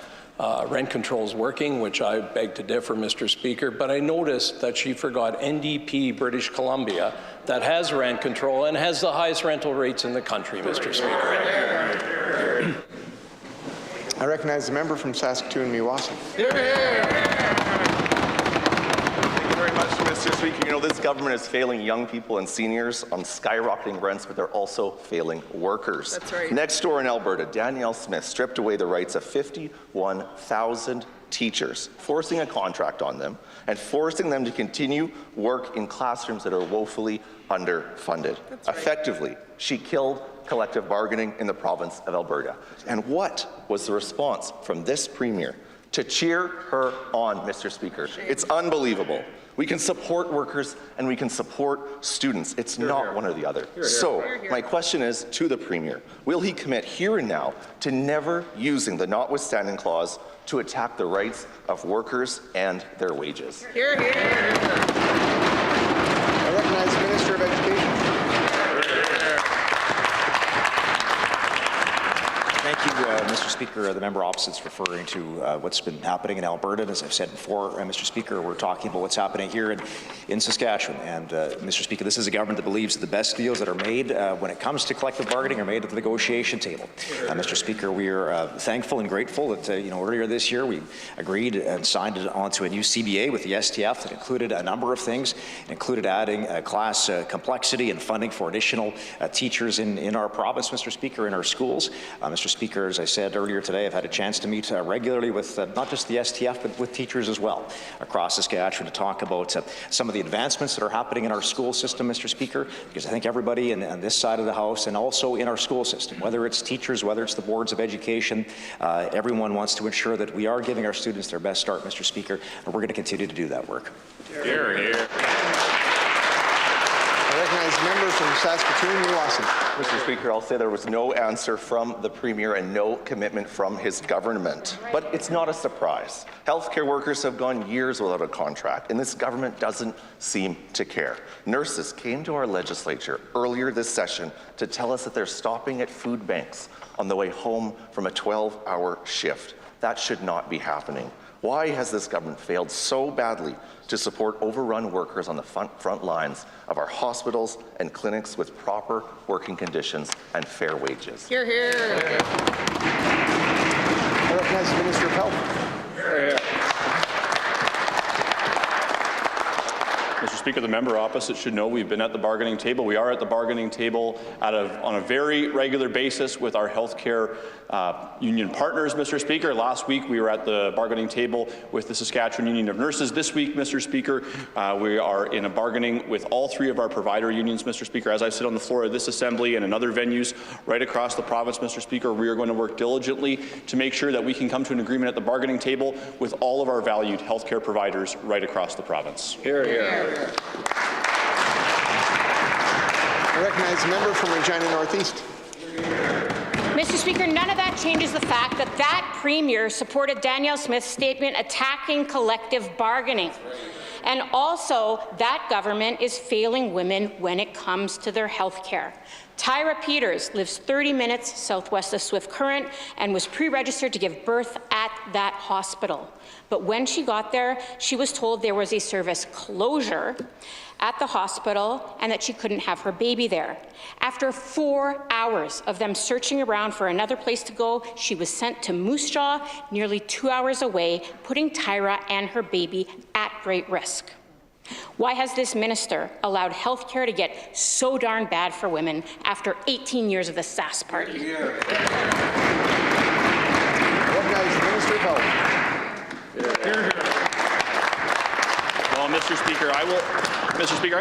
rent control is working, which I beg to differ, Mr. Speaker, but I noticed that she forgot NDP, British Columbia, that has rent control and has the highest rental rates in the country, Mr. Speaker. I recognize the member from Saskatoon-Meewasin. Mr. Speaker, you know, this government is failing young people and seniors on skyrocketing rents, but they're also failing workers. That's right. Next door in Alberta, Danielle Smith stripped away the rights of 51,000 teachers, forcing a contract on them and forcing them to continue work in classrooms that are woefully underfunded. That's right. Effectively, she killed collective bargaining in the province of Alberta. And what was the response from this premier to cheer her on, Mr. Speaker. It's unbelievable. We can support workers and we can support students. It's not one or the other. So my question is to the Premier, will he commit here and now to never using the notwithstanding clause to attack the rights of workers and their wages? Hear, hear. I recognize the Minister of Education. Thank you, Mr. Speaker. The member opposite's referring to what's been happening in Alberta. And as I've said before, Mr. Speaker, we're talking about what's happening here in Saskatchewan. And Mr. Speaker, this is a government that believes the best deals that are made when it comes to collective bargaining are made at the negotiation table. Mr. Speaker, we are thankful and grateful that earlier this year we agreed and signed onto a new CBA with the STF that included a number of things. It included adding class complexity and funding for additional teachers in our province, Mr. Speaker, in our schools. Mr. Speaker, as I said earlier today, I've had a chance to meet regularly with not just the STF, but with teachers as well across Saskatchewan to talk about some of the advancements that are happening in our school system, Mr. Speaker, because I think everybody on this side of the House and also in our school system, whether it's teachers, whether it's the boards of education, everyone wants to ensure that we are giving our students their best start, Mr. Speaker, and we're going to continue to do that work. Hear, hear. I recognize the member from Saskatoon, Lawson. Mr. Speaker, I'll say there was no answer from the Premier and no commitment from his government. But it's not a surprise. Healthcare workers have gone years without a contract, and this government doesn't seem to care. Nurses came to our legislature earlier this session to tell us that they're stopping at food banks on the way home from a 12-hour shift. That should not be happening. Why has this government failed so badly to support overrun workers on the front lines of our hospitals and clinics with proper working conditions and fair wages? Hear, hear. I recognize the Minister of Health. Hear, hear. Mr. Speaker, the member opposite should know we've been at the bargaining table. We are at the bargaining table on a very regular basis with our healthcare union partners, Mr. Speaker. Last week we were at the bargaining table with the Saskatchewan Union of Nurses. This week, Mr. Speaker, we are in a bargaining with all three of our provider unions, Mr. Speaker. As I sit on the floor of this assembly and in other venues right across the province, Mr. Speaker, we are going to work diligently to make sure that we can come to an agreement at the bargaining table with all of our valued healthcare providers right across the province. Hear, hear. I recognize the member from Regina Northeast. Mr. Speaker, none of that changes the fact that that Premier supported Danielle Smith's statement attacking collective bargaining. And also, that government is failing women when it comes to their health care. Tyra Peters lives 30 minutes southwest of Swift Current and was pre-registered to give birth at that hospital. But when she got there, she was told there was a service closure at the hospital and that she couldn't have her baby there. After 4 hours of them searching around for another place to go, she was sent to Moose Jaw, nearly 2 hours away, putting Tyra and her baby at great risk. Why has this minister allowed health care to get so darn bad for women after 18 years of the Sass Party? Recognize the Minister of Health. Well, Mr. Speaker, I'm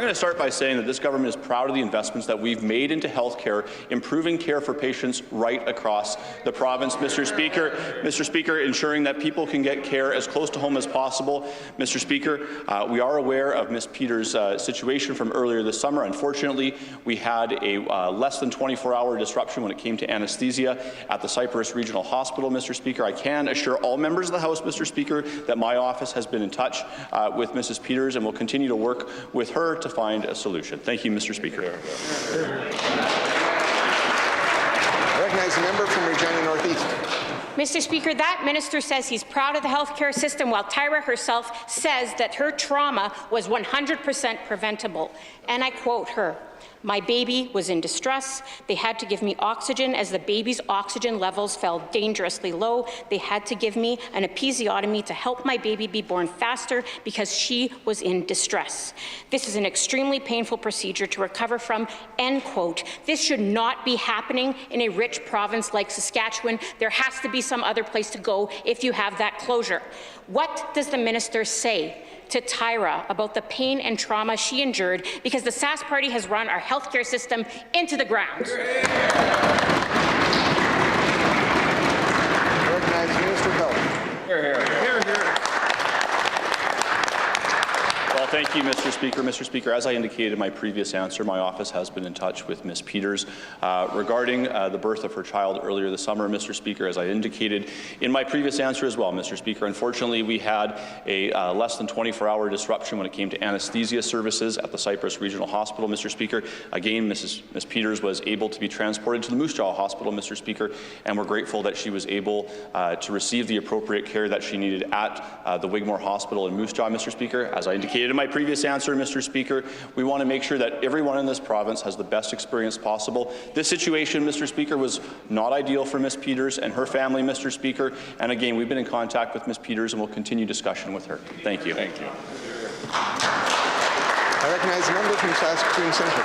going to start by saying that this government is proud of the investments that we've made into health care, improving care for patients right across the province, Mr. Speaker, ensuring that people can get care as close to home as possible. Mr. Speaker, we are aware of Ms. Peters' situation from earlier this summer. Unfortunately, we had a less than 24-hour disruption when it came to anesthesia at the Cyprus Regional Hospital, Mr. Speaker. I can assure all members of the House, Mr. Speaker, that my office has been in touch with Mrs. Peters and will continue to work with her to find a solution. Thank you, Mr. Speaker. I recognize the member from Regina Northeast. Mr. Speaker, that minister says he's proud of the healthcare system while Tyra herself says that her trauma was 100% preventable. And I quote her, "My baby was in distress. They had to give me oxygen as the baby's oxygen levels fell dangerously low. They had to give me an episiotomy to help my baby be born faster because she was in distress. This is an extremely painful procedure to recover from," end quote. This should not be happening in a rich province like Saskatchewan. There has to be some other place to go if you have that closure. What does the minister say to Tyra about the pain and trauma she endured because the Sass Party has run our healthcare system into the ground? Recognize the Minister of Health. Hear, hear. Hear, Well, thank you, Mr. Speaker. Mr. Speaker, as I indicated in my previous answer, my office has been in touch with Ms. Peters regarding the birth of her child earlier this summer. Mr. Speaker, as I indicated in my previous answer as well, Mr. Speaker, unfortunately, we had a less than 24-hour disruption when it came to anesthesia services at the Cyprus Regional Hospital, Mr. Speaker. Again, Ms. Peters was able to be transported to the Moose Jaw Hospital, Mr. Speaker, and we're grateful that she was able to receive the appropriate care that she needed at the Wigmore Hospital in Moose Jaw, Mr. Speaker. As I indicated in my previous answer, Mr. Speaker, we want to make sure that everyone in this province has the best experience possible. This situation, Mr. Speaker, was not ideal for Ms. Peters and her family, Mr. Speaker, and again, we've been in contact with Ms. Peters and we'll continue discussion with her. Thank you. Thank you. I recognize the member from Saskatoon Centre.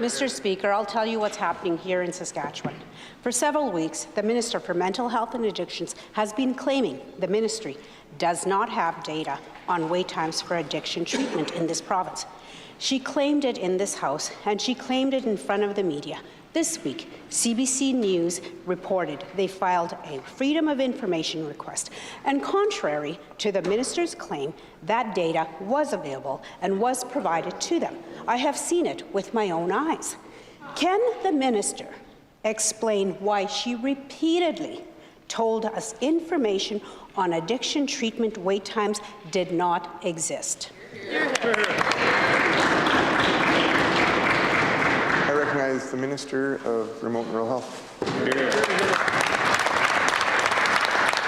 Mr. Speaker, I'll tell you what's happening here in Saskatchewan. For several weeks, the Minister for Mental Health and Addictions has been claiming the ministry does not have data on wait times for addiction treatment in this province. She claimed it in this House, and she claimed it in front of the media. This week, CBC News reported they filed a Freedom of Information request, and contrary to the minister's claim, that data was available and was provided to them. I have seen it with my own eyes. Can the minister explain why she repeatedly told us information on addiction treatment wait times did not exist? I recognize the Minister of Remote and Rural Health.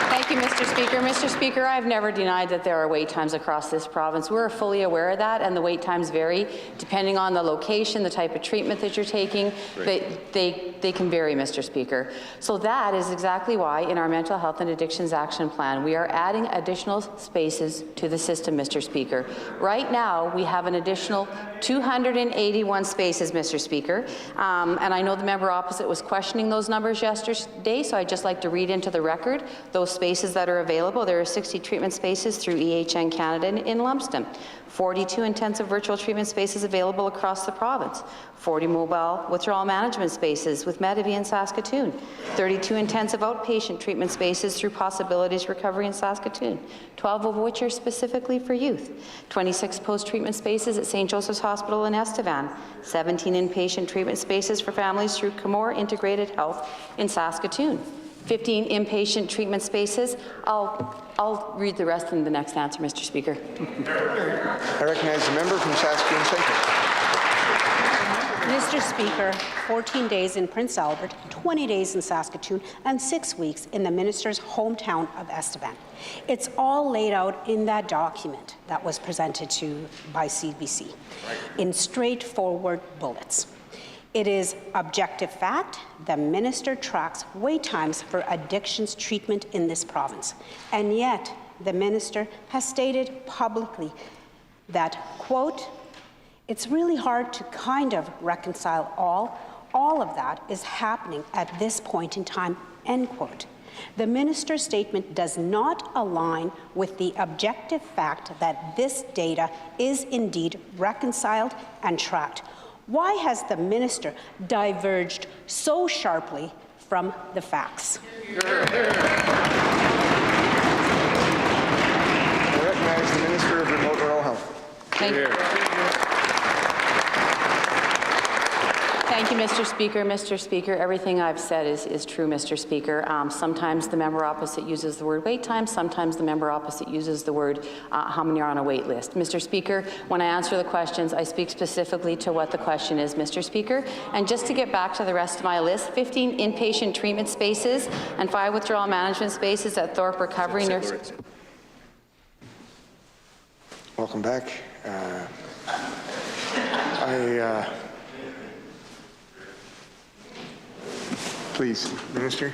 Thank you, Mr. Speaker. Mr. Speaker, I've never denied that there are wait times across this province. We're fully aware of that, and the wait times vary depending on the location, the type of treatment that you're taking. They can vary, Mr. Speaker. So that is exactly why in our Mental Health and Addictions Action Plan, we are adding additional spaces to the system, Mr. Speaker. Right now, we have an additional 281 spaces, Mr. Speaker. And I know the member opposite was questioning those numbers yesterday, so I'd just like to read into the record those spaces that are available. There are 60 treatment spaces through EHN Canada in Lumsden, 42 intensive virtual treatment spaces available across the province, 40 mobile withdrawal management spaces with Medavie in Saskatoon, 32 intensive outpatient treatment spaces through Possibilities Recovery in Saskatoon, 12 of which are specifically for youth, 26 post-treatment spaces at St. Joseph's Hospital in Estevan, 17 inpatient treatment spaces for families through Camor Integrated Health in Saskatoon, 15 inpatient treatment spaces. I'll read the rest in the next answer, Mr. Speaker. I recognize the member from Saskatoon Centre. Mr. Speaker, 14 days in Prince Albert, 20 days in Saskatoon, and 6 weeks in the minister's hometown of Estevan. It's all laid out in that document that was presented to by CBC in straightforward bullets. It is objective fact the minister tracks wait times for addictions treatment in this province, and yet the minister has stated publicly that, quote, it's really hard to kind of reconcile all of that is happening at this point in time, end quote. The minister's statement does not align with the objective fact that this data is indeed reconciled and tracked. Why has the minister diverged so sharply from the facts? I recognize the Minister of Remote Rural Health. Thank you. Thank you, Mr. Speaker. Mr. Speaker, everything I've said is true, Mr. Speaker. Sometimes the member opposite uses the word wait time. Sometimes the member opposite uses the word how many are on a wait list. Mr. Speaker, when I answer the questions, I speak specifically to what the question is, Mr. Speaker. And just to get back to the rest of my list, 15 inpatient treatment spaces and 5 withdrawal management spaces at Thorpe Recovery Nursing. Welcome back. Please, Minister.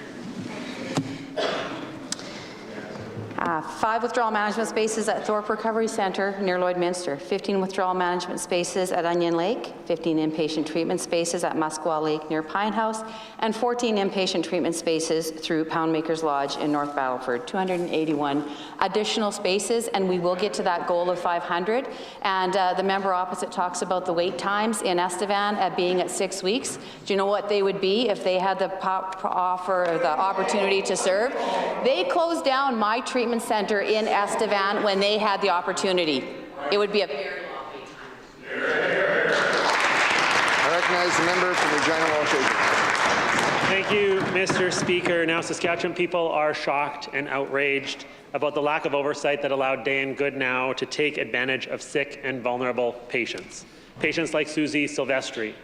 5 withdrawal management spaces at Thorpe Recovery Centre near Lloydminster, 15 withdrawal management spaces at Onion Lake, 15 inpatient treatment spaces at Musqueam Lake near Pine House, and 14 inpatient treatment spaces through Poundmaker's Lodge in North Battleford, 281 additional spaces, and we will get to that goal of 500. And the member opposite talks about the wait times in Estevan being at 6 weeks. Do you know what they would be if they had the opportunity to serve? They closed down my treatment center in Estevan when they had the opportunity. It would be a I recognize the member from Regina Walsh. Thank you, Mr. Speaker. Now, Saskatchewan people are shocked and outraged about the lack of oversight that allowed Dan Goodnow to take advantage of sick and vulnerable patients like Susie Silvestri.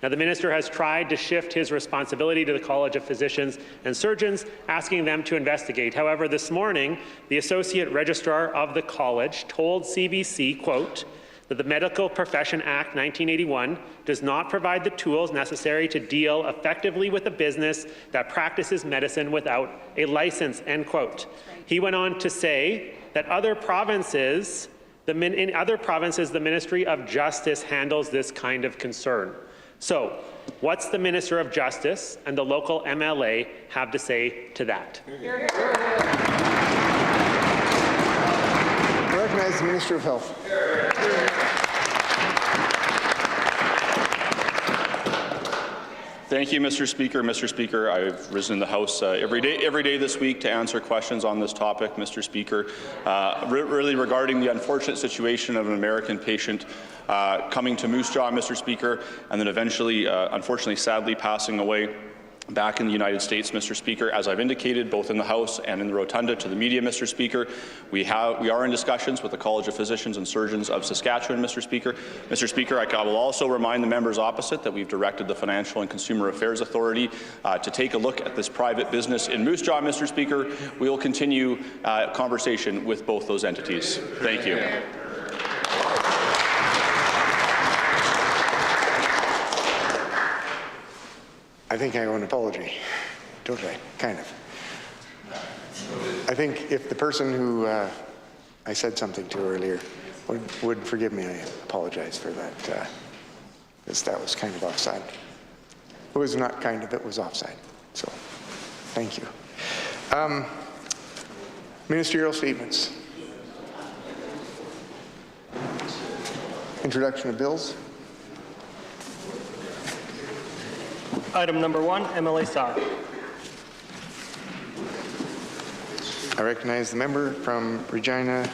Now, the minister has tried to shift his responsibility to the College of Physicians and Surgeons, asking them to investigate. However, this morning, the Associate Registrar of the College told CBC, quote, that the Medical Profession Act 1981 does not provide the tools necessary to deal effectively with a business that practices medicine without a license, end quote. He went on to say that in other provinces, the Ministry of Justice handles this kind of concern. So, what's the Minister of Justice and the local MLA have to say to that? I recognize the Minister of Health. Thank you, Mr. Speaker. Mr. Speaker, I've risen in the House every day this week to answer questions on this topic, Mr. Speaker, really regarding the unfortunate situation of an American patient coming to Moose Jaw, Mr. Speaker, and then eventually, unfortunately, sadly passing away back in the United States, Mr. Speaker. As I've indicated, both in the House and in the rotunda to the media, Mr. Speaker, we are in discussions with the College of Physicians and Surgeons of Saskatchewan, Mr. Speaker. Mr. Speaker, I will also remind the members opposite that we've directed the Financial and Consumer Affairs Authority to take a look at this private business in Moose Jaw, Mr. Speaker. We will continue conversation with both those entities. Thank you. I think I owe an apology, don't I? Kind of. I think if the person who I said something to earlier would forgive me, I apologize for that, because that was kind of offside. It was not kind of, it was offside. So, thank you. Ministerial statements. Introduction of bills. Item number 1, MLA Sauer. I recognize the member from Regina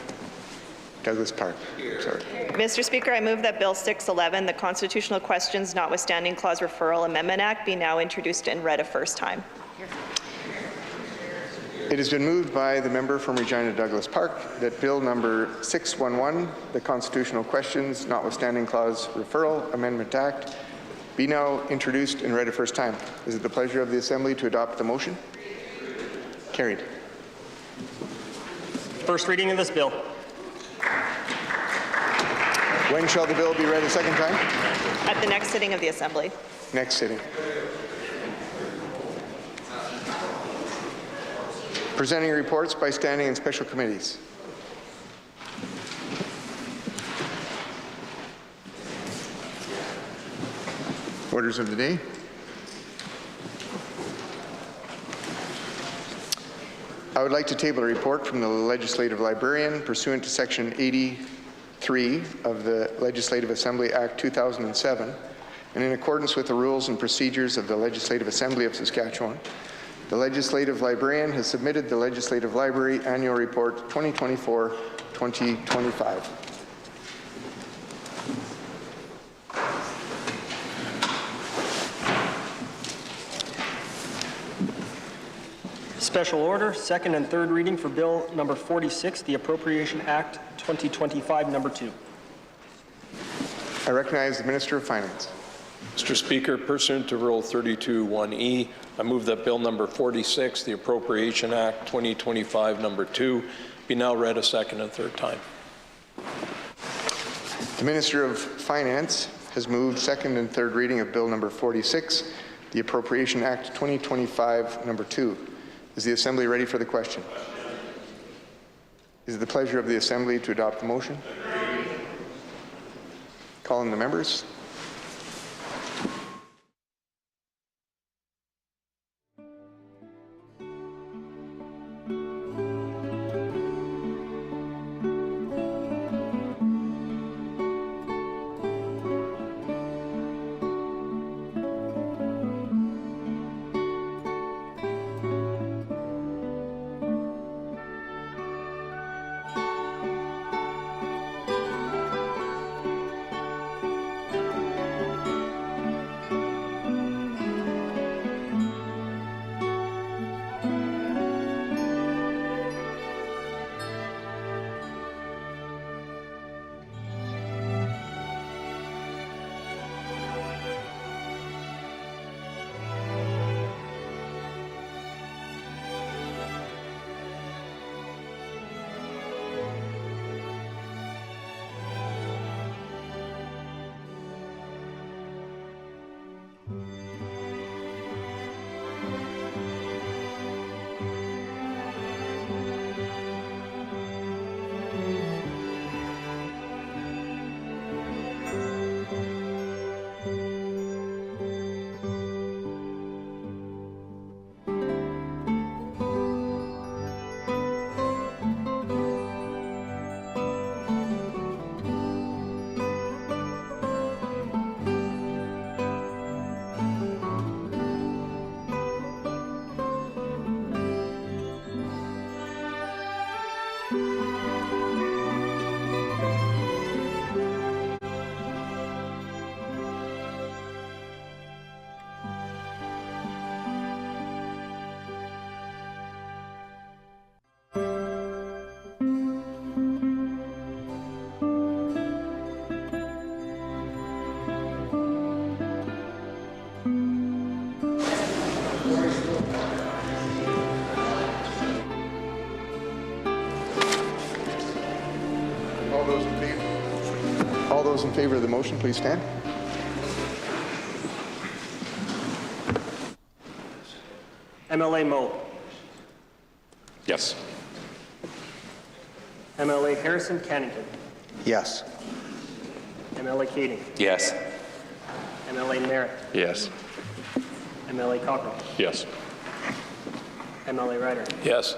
Douglas Park. Sorry. Mr. Speaker, I move that Bill 611, the Constitutional Questions Notwithstanding Clause Referral Amendment Act, be now introduced and read a first time. It has been moved by the member from Regina Douglas Park that Bill number 611, the Constitutional Questions Notwithstanding Clause Referral Amendment Act, be now introduced and read a first time. Is it the pleasure of the Assembly to adopt the motion? Carried. First reading of this bill. When shall the bill be read a second time? At the next sitting of the Assembly. Next sitting. Presenting reports by standing and special committees. Orders of the day. I would like to table a report from the Legislative Librarian pursuant to Section 83 of the Legislative Assembly Act 2007 and in accordance with the rules and procedures of the Legislative Assembly of Saskatchewan. The Legislative Librarian has submitted the Legislative Library Annual Report 2024-2025. Special order, second and third reading for Bill number 46, the Appropriation Act 2025, number 2. I recognize the Minister of Finance. Mr. Speaker, pursuant to Rule 32(1)(e), I move that Bill number 46, the Appropriation Act 2025, number 2, be now read a second and third time. The Minister of Finance has moved second and third reading of Bill number 46, the Appropriation Act 2025, number 2. Is the Assembly ready for the question? Is it the pleasure of the Assembly to adopt the motion? Calling the members. All those in favor of the motion, please stand. MLA Moe. Yes. MLA Harrison Cannington. Yes. MLA Kading. Yes. MLA Merritt. Yes. MLA Cockrell. Yes. MLA Ryder. Yes.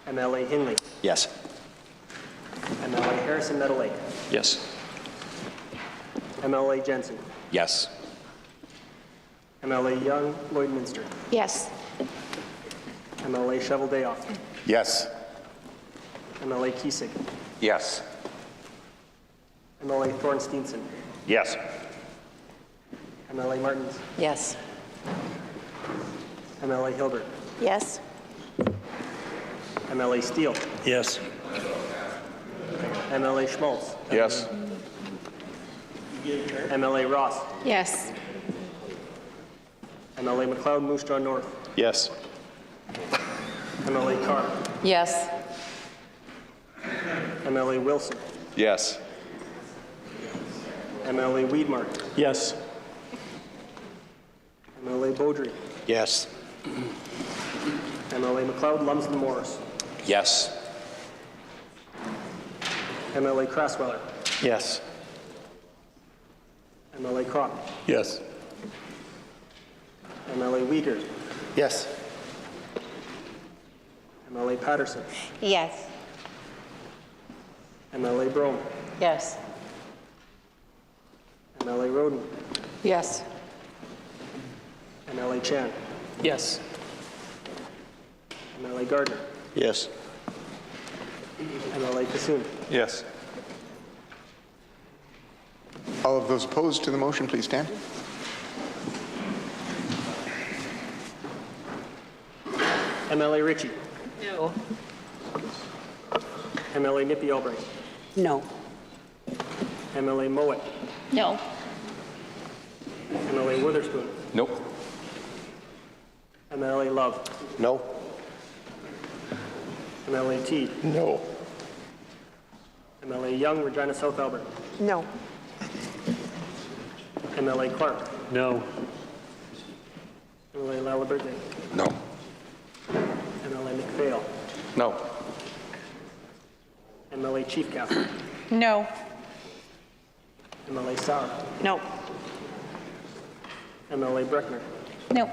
MLA Hinley. Yes. MLA Harrison Meadow Lake. Yes. MLA Jensen. Yes. MLA Young Lloydminster. Yes. MLA Shovel Dayoff. Yes. MLA Kiesig. Yes. MLA Thorne-Steenson. Yes. MLA Martins. Yes. MLA Hilbert. Yes. MLA Steele. Yes. MLA Schmaltz. Yes. MLA Ross. Yes. MLA McLeod Moose Jaw North. Yes. MLA Carr. Yes. MLA Wilson. Yes. MLA Weedmark. Yes. MLA Beaudry. Yes. MLA McLeod Lumsden Morris. Yes. MLA Crasweller. Yes. MLA Crop. Yes. MLA Uyghur. Yes. MLA Patterson. Yes. MLA Brome. Yes. MLA Roden. Yes. MLA Chan. Yes. MLA Gardner. Yes. MLA Kassoon. Yes. All of those opposed to the motion, please stand. MLA Ritchie. No. MLA Nippy Albright. No. MLA Mowat. No. MLA Witherspoon. Nope. MLA Love. No. MLA Teed. No. MLA Young, Regina South Alberta. No. MLA Clark. No. MLA Laliberte. No. MLA McPhail. No. MLA Chief Castle. No. MLA Sauer. No. MLA Breckner. No.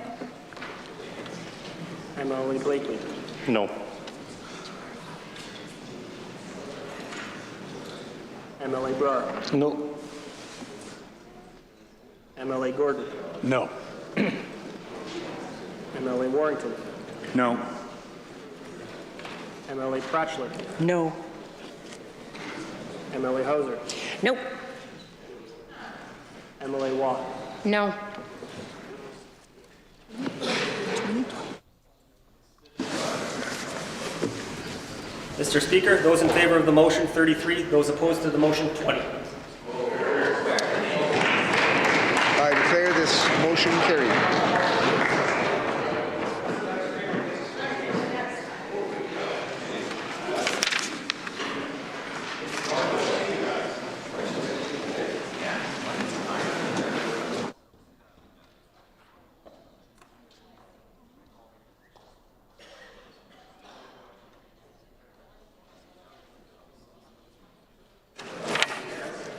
MLA Blakely. No. MLA Brar. No. MLA Gordon. No. MLA Warrington. No. MLA Pratchler. No. MLA Hauser. Nope. MLA Watt. No. Mr. Speaker, those in favor of the motion, 33. Those opposed to the motion, 20. I declare this motion carried.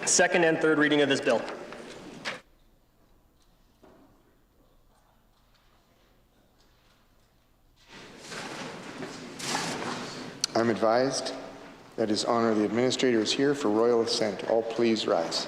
Second and third reading of this bill. I'm advised that His Honor the Administrator is here for royal assent. All please rise.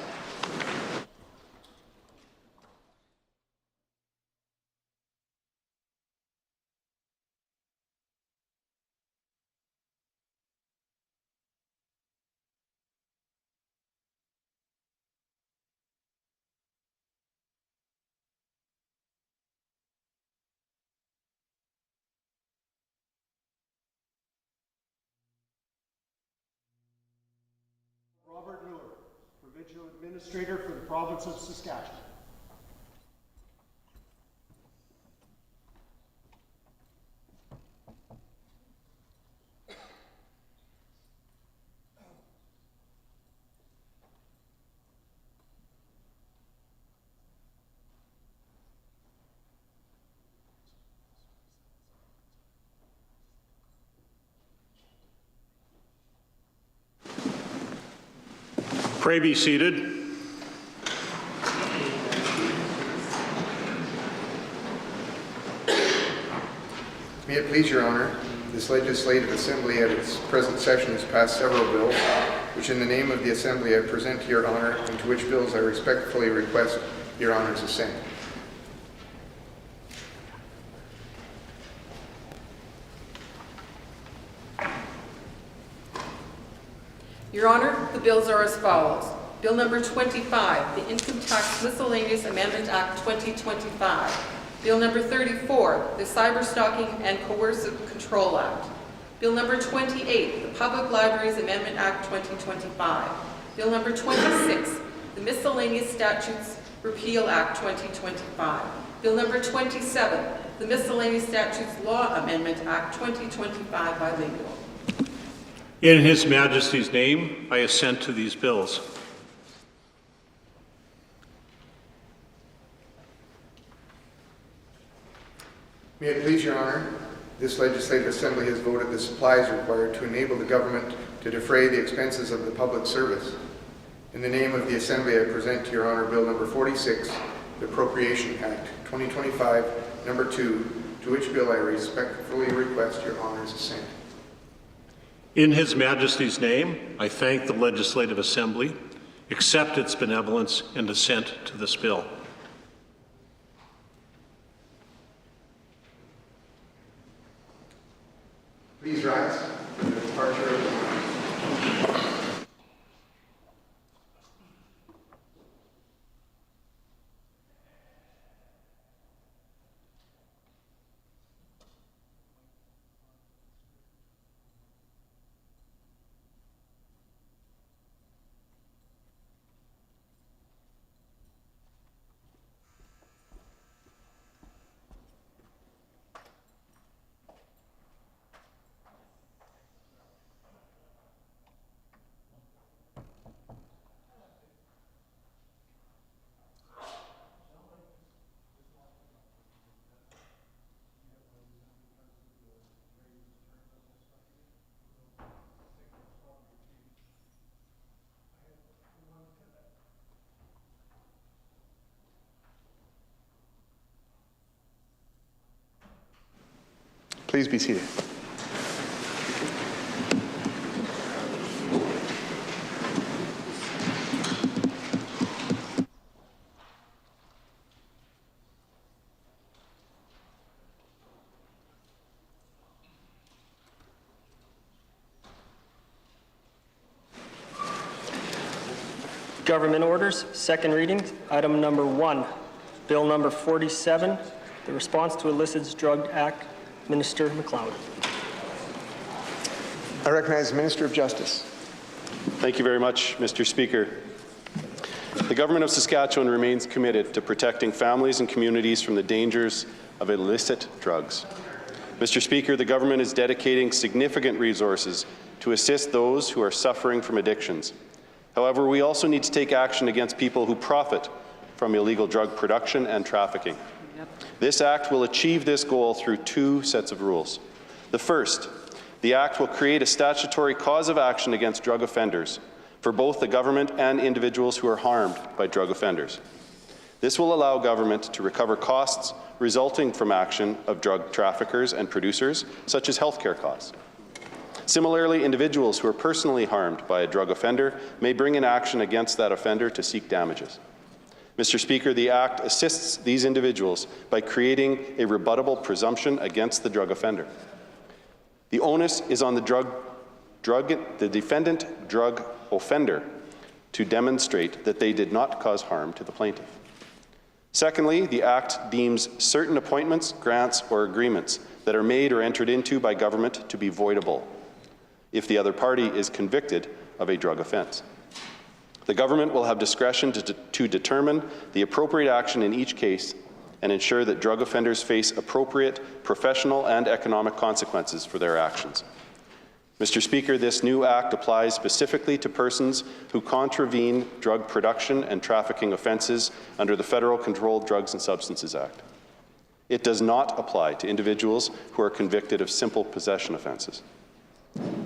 Robert Miller, Provincial Administrator for the Province of Saskatchewan. Pray be seated. May it please your honor, this legislative assembly at its present session has passed several bills, which in the name of the assembly I present to your honor, and to which bills I respectfully request your honor's assent. Your Honor, the bills are as follows. Bill number 25, the Income Tax Miscellaneous Amendment Act 2025. Bill number 34, the Cyberstalking and Coercive Control Act. Bill number 28, the Public Libraries Amendment Act 2025. Bill number 26, the Miscellaneous Statutes Repeal Act 2025. Bill number 27, the Miscellaneous Statutes Law Amendment Act 2025 bilingual. In His Majesty's name, I assent to these bills. May it please your honor, this legislative assembly has voted the supplies required to enable the government to defray the expenses of the public service. In the name of the assembly, I present to your honor Bill number 46, the Appropriation Act 2025, number 2, to which bill I respectfully request your honor's assent. In His Majesty's name, I thank the Legislative Assembly, accept its benevolence, and assent to this bill. Please rise for the departure of the Please be seated. Government orders, second reading, item number 1, bill number 47, the Response to Illicit Drug Act, Minister McLeod. I recognize the Minister of Justice. Thank you very much, Mr. Speaker. The Government of Saskatchewan remains committed to protecting families and communities from the dangers of illicit drugs. Mr. Speaker, the Government is dedicating significant resources to assist those who are suffering from addictions. However, we also need to take action against people who profit from illegal drug production and trafficking. This Act will achieve this goal through 2 sets of rules. The first, the Act will create a statutory cause of action against drug offenders for both the government and individuals who are harmed by drug offenders. This will allow government to recover costs resulting from action of drug traffickers and producers, such as healthcare costs. Similarly, individuals who are personally harmed by a drug offender may bring an action against that offender to seek damages. Mr. Speaker, the Act assists these individuals by creating a rebuttable presumption against the drug offender. The onus is on the defendant drug offender to demonstrate that they did not cause harm to the plaintiff. Secondly, the Act deems certain appointments, grants, or agreements that are made or entered into by government to be voidable if the other party is convicted of a drug offence. The government will have discretion to determine the appropriate action in each case and ensure that drug offenders face appropriate professional and economic consequences for their actions. Mr. Speaker, this new Act applies specifically to persons who contravene drug production and trafficking offences under the Federal Controlled Drugs and Substances Act. It does not apply to individuals who are convicted of simple possession offences.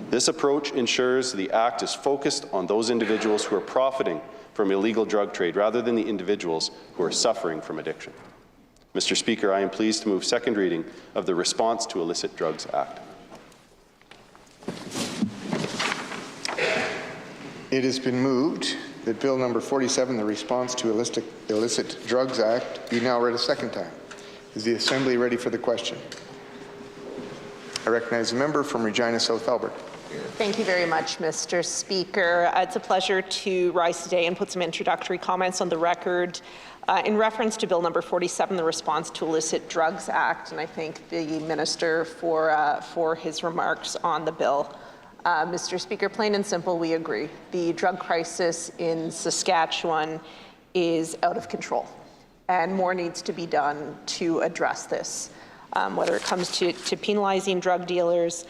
This approach ensures the Act is focused on those individuals who are profiting from illegal drug trade rather than the individuals who are suffering from addiction. Mr. Speaker, I am pleased to move second reading of the Response to Illicit Drugs Act. It has been moved that Bill number 47, the Response to Illicit Drugs Act, be now read a second time. Is the Assembly ready for the question? I recognize the member from Regina South Alberta. Thank you very much, Mr. Speaker. It's a pleasure to rise today and put some introductory comments on the record in reference to Bill number 47, the Response to Illicit Drugs Act, and I thank the Minister for his remarks on the bill. Mr. Speaker, plain and simple, we agree. The drug crisis in Saskatchewan is out of control, and more needs to be done to address this, whether it comes to penalizing drug dealers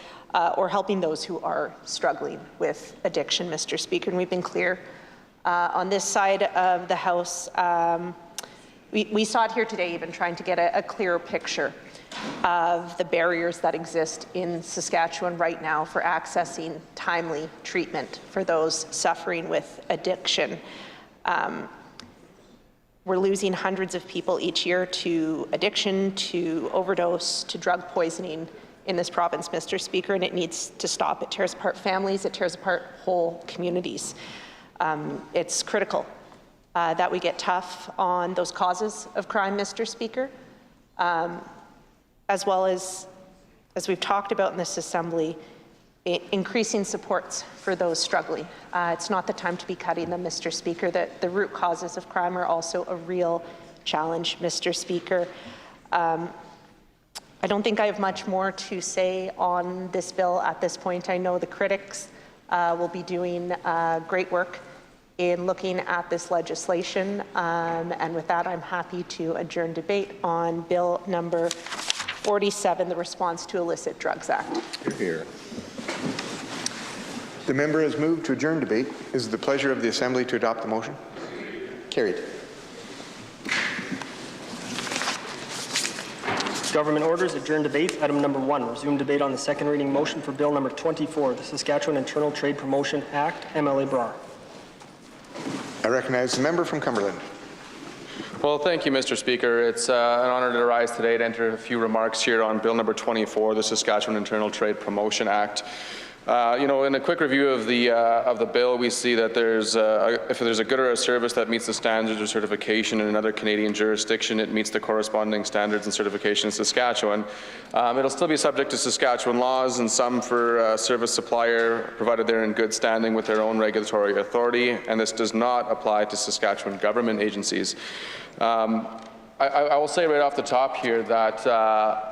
or helping those who are struggling with addiction, Mr. Speaker. And we've been clear on this side of the House. We saw it here today, even trying to get a clearer picture of the barriers that exist in Saskatchewan right now for accessing timely treatment for those suffering with addiction. We're losing hundreds of people each year to addiction, to overdose, to drug poisoning in this province, Mr. Speaker, and it needs to stop. It tears apart families, it tears apart whole communities. It's critical that we get tough on those causes of crime, Mr. Speaker, as well as we've talked about in this Assembly, increasing supports for those struggling. It's not the time to be cutting them, Mr. Speaker. The root causes of crime are also a real challenge, Mr. Speaker. I don't think I have much more to say on this bill at this point. I know the critics will be doing great work in looking at this legislation. And with that, I'm happy to adjourn debate on Bill number 47, the Response to Illicit Drugs Act. Here. The member has moved to adjourn debate. Is it the pleasure of the Assembly to adopt the motion? Carried. Government orders, adjourn debate. Item number 1, resume debate on the second reading motion for Bill number 24, the Saskatchewan Internal Trade Promotion Act. MLA Brar. I recognize the member from Cumberland. Well, thank you, Mr. Speaker. It's an honor to rise today to enter a few remarks here on Bill number 24, the Saskatchewan Internal Trade Promotion Act. In a quick review of the bill, we see that if there's a good or a service that meets the standards or certification in another Canadian jurisdiction, it meets the corresponding standards and certification in Saskatchewan. It'll still be subject to Saskatchewan laws, and some for service supplier, provided they're in good standing with their own regulatory authority, and this does not apply to Saskatchewan government agencies. I will say right off the top here that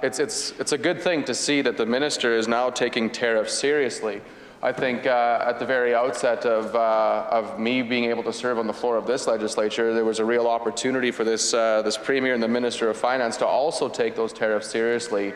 it's a good thing to see that the minister is now taking tariffs seriously. I think at the very outset of me being able to serve on the floor of this legislature, there was a real opportunity for this Premier and the Minister of Finance to also take those tariffs seriously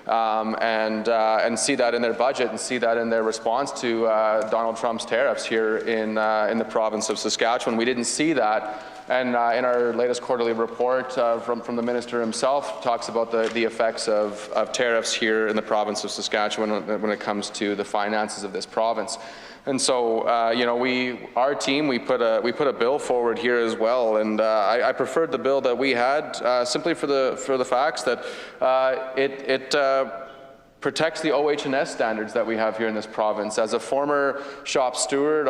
and see that in their budget and see that in their response to Donald Trump's tariffs here in the province of Saskatchewan. We didn't see that. And in our latest quarterly report from the minister himself, talks about the effects of tariffs here in the province of Saskatchewan when it comes to the finances of this province. And so, our team, we put a bill forward here as well, and I preferred the bill that we had simply for the facts that it protects the OH&S standards that we have here in this province. As a former shop steward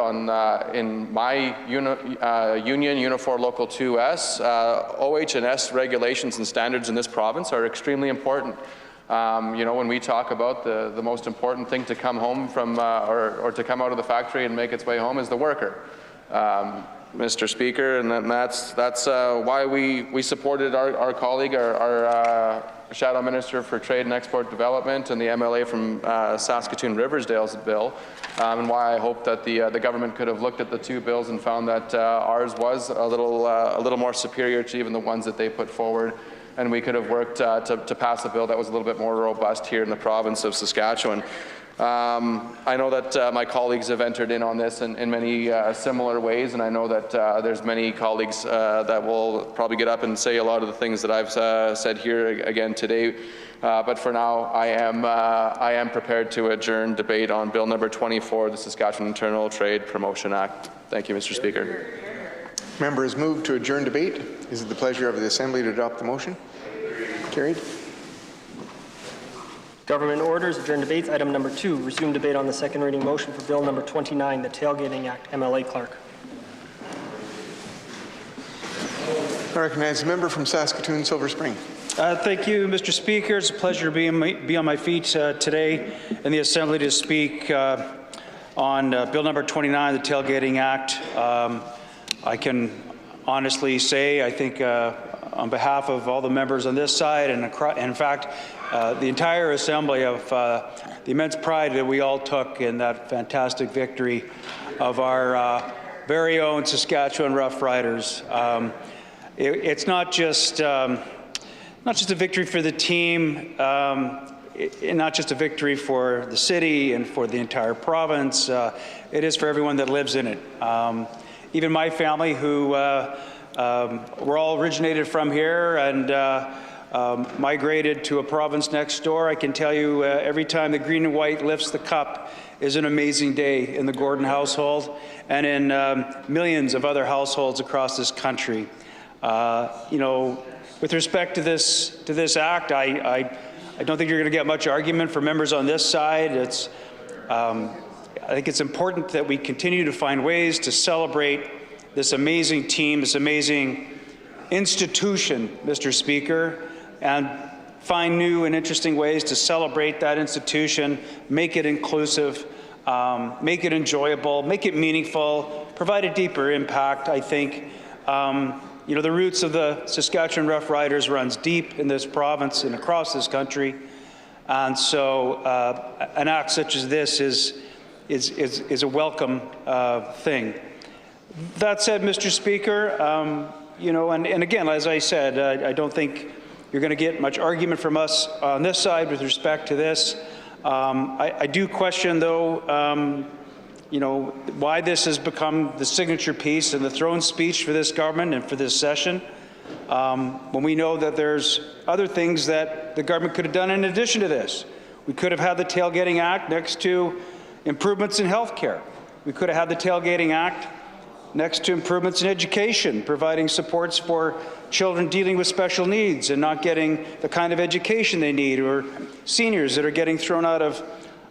in my union, Unifor Local 2S, OH&S regulations and standards in this province are extremely important. When we talk about the most important thing to come home from or to come out of the factory and make its way home is the worker, Mr. Speaker, and that's why we supported our colleague, our Shadow Minister for Trade and Export Development and the MLA from Saskatoon-Riversdale's bill, and why I hope that the government could have looked at the two bills and found that ours was a little more superior to even the ones that they put forward, and we could have worked to pass a bill that was a little bit more robust here in the province of Saskatchewan. I know that my colleagues have entered in on this in many similar ways, and I know that there's many colleagues that will probably get up and say a lot of the things that I've said here again today. But for now, I am prepared to adjourn debate on Bill number 24, the Saskatchewan Internal Trade Promotion Act. Thank you, Mr. Speaker. Member has moved to adjourn debate. Is it the pleasure of the Assembly to adopt the motion? Carried. Government orders, adjourn debates. Item number 2, resume debate on the second reading motion for Bill number 29, the Tailgating Act. MLA Clark. I recognize the member from Saskatoon, Silver Spring. Thank you, Mr. Speaker. It's a pleasure to be on my feet today in the Assembly to speak on Bill number 29, the Tailgating Act. I can honestly say, I think on behalf of all the members on this side and in fact the entire Assembly, of the immense pride that we all took in that fantastic victory of our very own Saskatchewan Rough Riders. It's not just a victory for the team, not just a victory for the city and for the entire province. It is for everyone that lives in it. Even my family, who were all originated from here and migrated to a province next door, I can tell you every time the green and white lifts the cup is an amazing day in the Gordon household and in millions of other households across this country. You know, with respect to this act, I don't think you're going to get much argument from members on this side. I think it's important that we continue to find ways to celebrate this amazing team, this amazing institution, Mr. Speaker, and find new and interesting ways to celebrate that institution, make it inclusive, make it enjoyable, make it meaningful, provide a deeper impact, I think. You know, the roots of the Saskatchewan Rough Riders runs deep in this province and across this country. And so an act such as this is a welcome thing. That said, Mr. Speaker, you know, and again, as I said, I don't think you're going to get much argument from us on this side with respect to this. I do question, though, you know, why this has become the signature piece and the throne speech for this government and for this session, when we know that there's other things that the government could have done in addition to this. We could have had the Tailgating Act next to improvements in health care. We could have had the Tailgating Act next to improvements in education, providing supports for children dealing with special needs and not getting the kind of education they need, or seniors that are getting thrown out of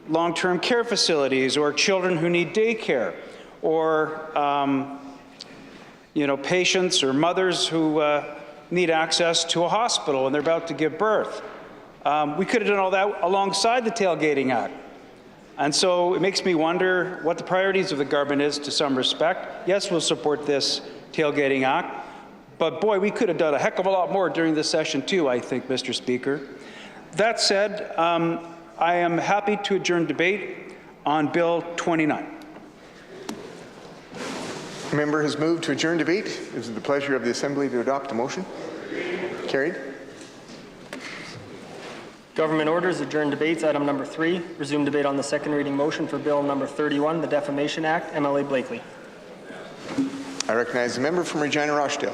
long-term care facilities, or children who need daycare, or you know, patients or mothers who need access to a hospital when they're about to give birth. We could have done all that alongside the Tailgating Act. And so it makes me wonder what the priorities of the government is to some respect. Yes, we'll support this Tailgating Act, but boy, we could have done a heck of a lot more during this session too, I think, Mr. Speaker. That said, I am happy to adjourn debate on Bill 29. The member has moved to adjourn debate. Is it the pleasure of the Assembly to adopt the motion? Carried. Government orders, adjourn debates. Item number 3, resume debate on the second reading motion for Bill number 31, the Defamation Act. MLA Blakely. I recognize the member from Regina Rochdale.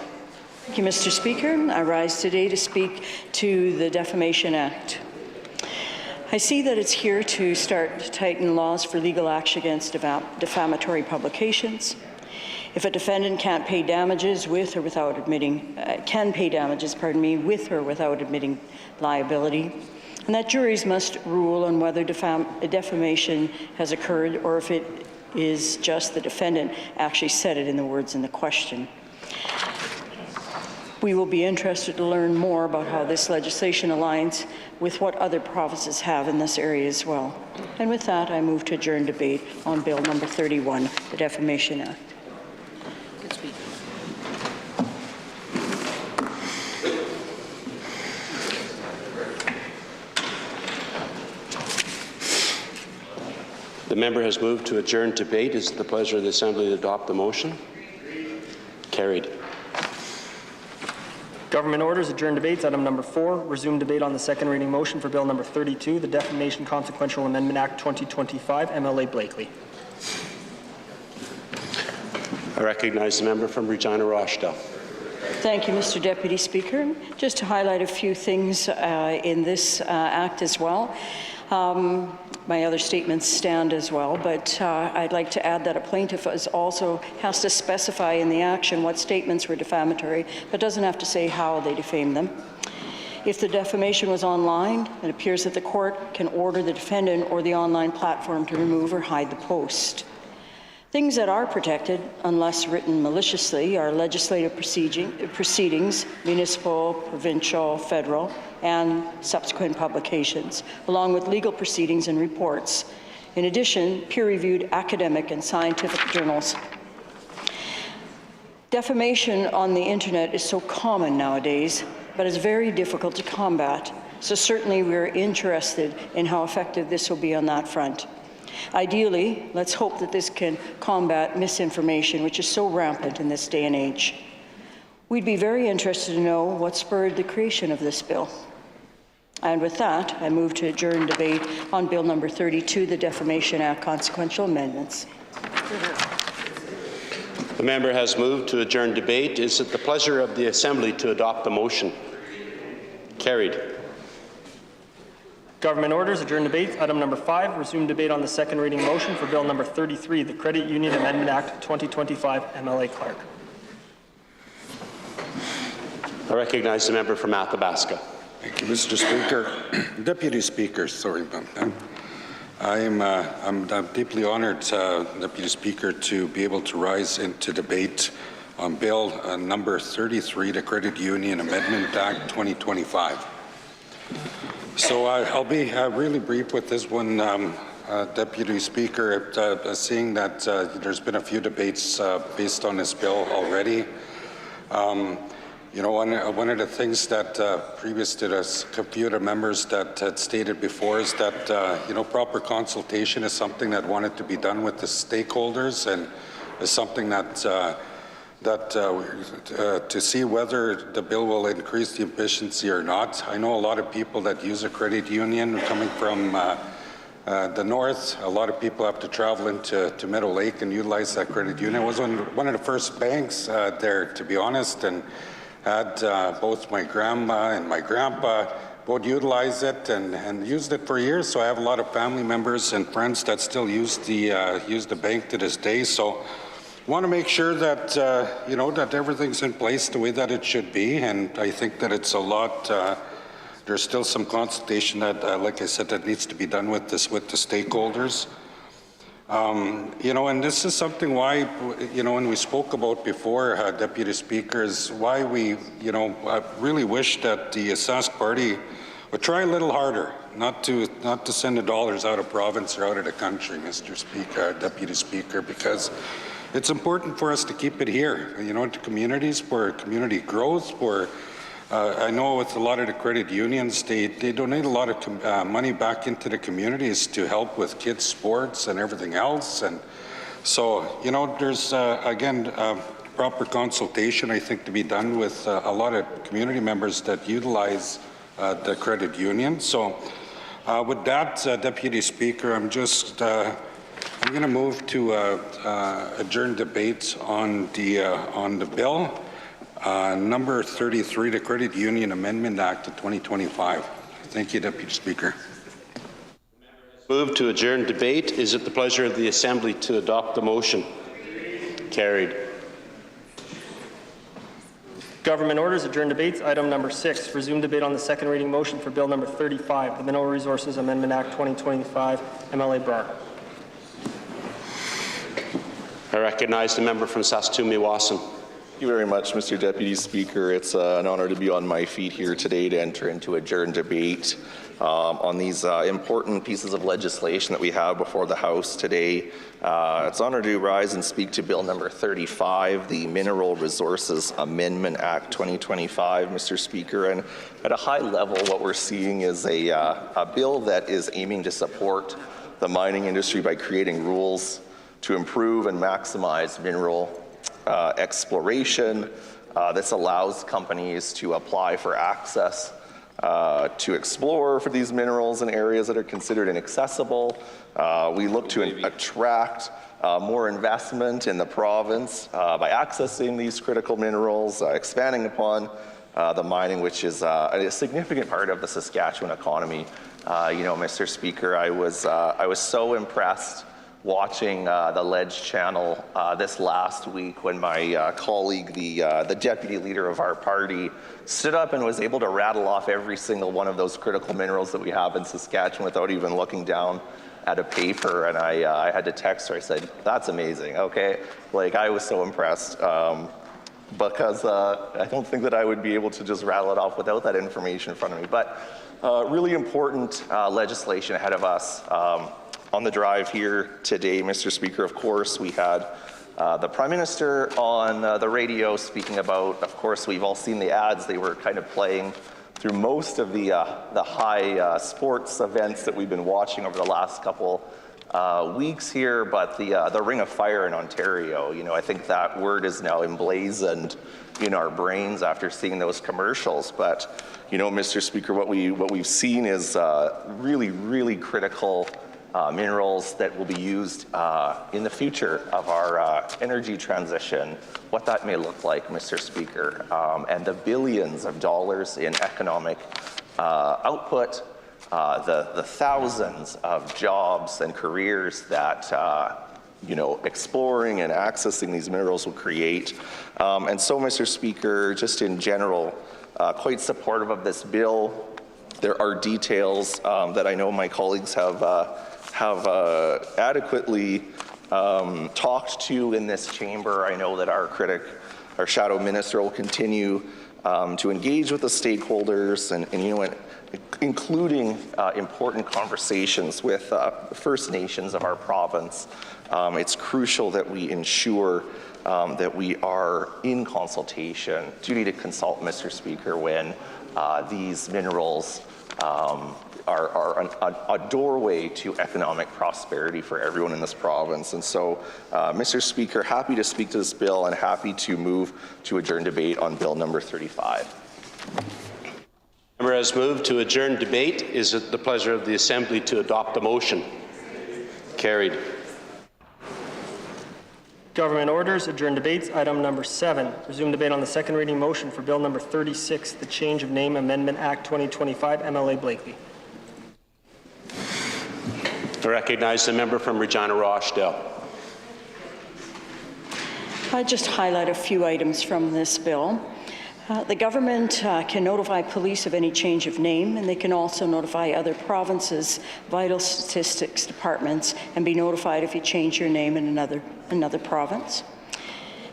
Thank you, Mr. Speaker. I rise today to speak to the Defamation Act. I see that it's here to start to tighten laws for legal action against defamatory publications. If a defendant can't pay damages with or without admitting, with or without admitting liability, and that juries must rule on whether defamation has occurred or if it is just the defendant actually said it in the words in the question. We will be interested to learn more about how this legislation aligns with what other provinces have in this area as well. And with that, I move to adjourn debate on Bill number 31, the Defamation Act. Good speech. The member has moved to adjourn debate. Is it the pleasure of the Assembly to adopt the motion? Carried. Government orders, adjourn debates. Item number 4, resume debate on the second reading motion for Bill number 32, the Defamation Consequential Amendment Act 2025. MLA Blakely. I recognize the member from Regina Rochdale. Thank you, Mr. Deputy Speaker. Just to highlight a few things in this act as well. My other statements stand as well, but I'd like to add that a plaintiff also has to specify in the action what statements were defamatory, but doesn't have to say how they defamed them. If the defamation was online, it appears that the court can order the defendant or the online platform to remove or hide the post. Things that are protected, unless written maliciously, are legislative proceedings, municipal, provincial, federal, and subsequent publications, along with legal proceedings and reports. In addition, peer-reviewed academic and scientific journals. Defamation on the internet is so common nowadays, but it's very difficult to combat. So certainly we're interested in how effective this will be on that front. Ideally, let's hope that this can combat misinformation, which is so rampant in this day and age. We'd be very interested to know what spurred the creation of this bill. And with that, I move to adjourn debate on Bill number 32, the Defamation Act Consequential Amendments. The member has moved to adjourn debate. Is it the pleasure of the Assembly to adopt the motion? Carried. Government orders, adjourn debate. Item number 5, resume debate on the second reading motion for Bill number 33, the Credit Union Amendment Act 2025. MLA Clark. I recognize the member from Athabasca. Thank you, Mr. Speaker. Deputy Speaker, sorry about that. I'm deeply honored, Deputy Speaker, to be able to rise into debate on Bill number 33, the Credit Union Amendment Act 2025. So I'll be really brief with this one, Deputy Speaker, seeing that there's been a few debates based on this bill already. You know, one of the things that previous to this, a few of the members that had stated before is that, you know, proper consultation is something that wanted to be done with the stakeholders and is something that to see whether the bill will increase the efficiency or not. I know a lot of people that use a credit union coming from the north. A lot of people have to travel into Meadow Lake and utilize that credit union. I was one of the first banks there, to be honest, and had both my grandma and my grandpa both utilize it and used it for years. So I have a lot of family members and friends that still use the bank to this day. So want to make sure that you know, that everything's in place the way that it should be, and I think that it's a lot. There's still some consultation that, like I said, that needs to be done with the stakeholders. You know, and this is something why, you know, when we spoke about before, Deputy Speaker, is why we, you know, really wish that the Sask Party would try a little harder, not to send the dollars out of province or out of the country, Mr. Speaker, Deputy Speaker, because it's important for us to keep it here, you know, to communities, for community growth, for I know with a lot of the credit unions, they donate a lot of money back into the communities to help with kids' sports and everything else. And so, you know, there's, again, proper consultation, I think, to be done with a lot of community members that utilize the credit union. So with that, Deputy Speaker, I'm going to move to adjourn debate on the bill. Number 33, the Credit Union Amendment Act of 2025. Thank you, Deputy Speaker. Move to adjourn debate. Is it the pleasure of the Assembly to adopt the motion? Carried. Government orders, adjourn debates. Item number 6, resume debate on the second reading motion for Bill number 35, the Mineral Resources Amendment Act 2025. MLA Brar. I recognize the member from Saskatoon-Meewasin. Thank you very much, Mr. Deputy Speaker. It's an honor to be on my feet here today to enter into adjourned debate on these important pieces of legislation that we have before the House today. It's an honor to rise and speak to Bill number 35, the Mineral Resources Amendment Act 2025, Mr. Speaker. And at a high level, what we're seeing is a bill that is aiming to support the mining industry by creating rules to improve and maximize mineral exploration, This allows companies to apply for access to explore for these minerals in areas that are considered inaccessible. We look to attract more investment in the province by accessing these critical minerals, expanding upon the mining, which is a significant part of the Saskatchewan economy. You know, Mr. Speaker, I was so impressed watching the Ledge channel this last week when my colleague, the deputy leader of our party, stood up and was able to rattle off every single one of those critical minerals that we have in Saskatchewan without even looking down at a paper. And I had to text her. I said, "That's amazing." Okay, like I was so impressed because I don't think that I would be able to just rattle it off without that information in front of me. But really important legislation ahead of us. On the drive here today, Mr. Speaker, of course, we had the Prime Minister on the radio speaking about, of course, we've all seen the ads. They were kind of playing through most of the high sports events that we've been watching over the last couple weeks here, but the Ring of Fire in Ontario, you know, I think that word is now emblazoned in our brains after seeing those commercials. But, you know, Mr. Speaker, what we've seen is really critical minerals that will be used in the future of our energy transition, what that may look like, Mr. Speaker, and the billions of dollars in economic output, the thousands of jobs and careers that you know, exploring and accessing these minerals will create. And so, Mr. Speaker, just in general, quite supportive of this bill. There are details that I know my colleagues have adequately talked to in this chamber. I know that our shadow minister will continue to engage with the stakeholders and you know, including important conversations with First Nations of our province. It's crucial that we ensure that we are in consultation, duty to consult, Mr. Speaker, when these minerals are a doorway to economic prosperity for everyone in this province. And so, Mr. Speaker, happy to speak to this bill and happy to move to adjourn debate on Bill number 35. The member has moved to adjourn debate. Is it the pleasure of the Assembly to adopt the motion? Carried. Government orders, adjourn debates. Item number 7, resume debate on the second reading motion for Bill number 36, the Change of Name Amendment Act 2025, MLA Blakely. I recognize the member from Regina Rochdale. I'll just highlight a few items from this bill. The government can notify police of any change of name, and they can also notify other provinces' vital statistics departments and be notified if you change your name in another province.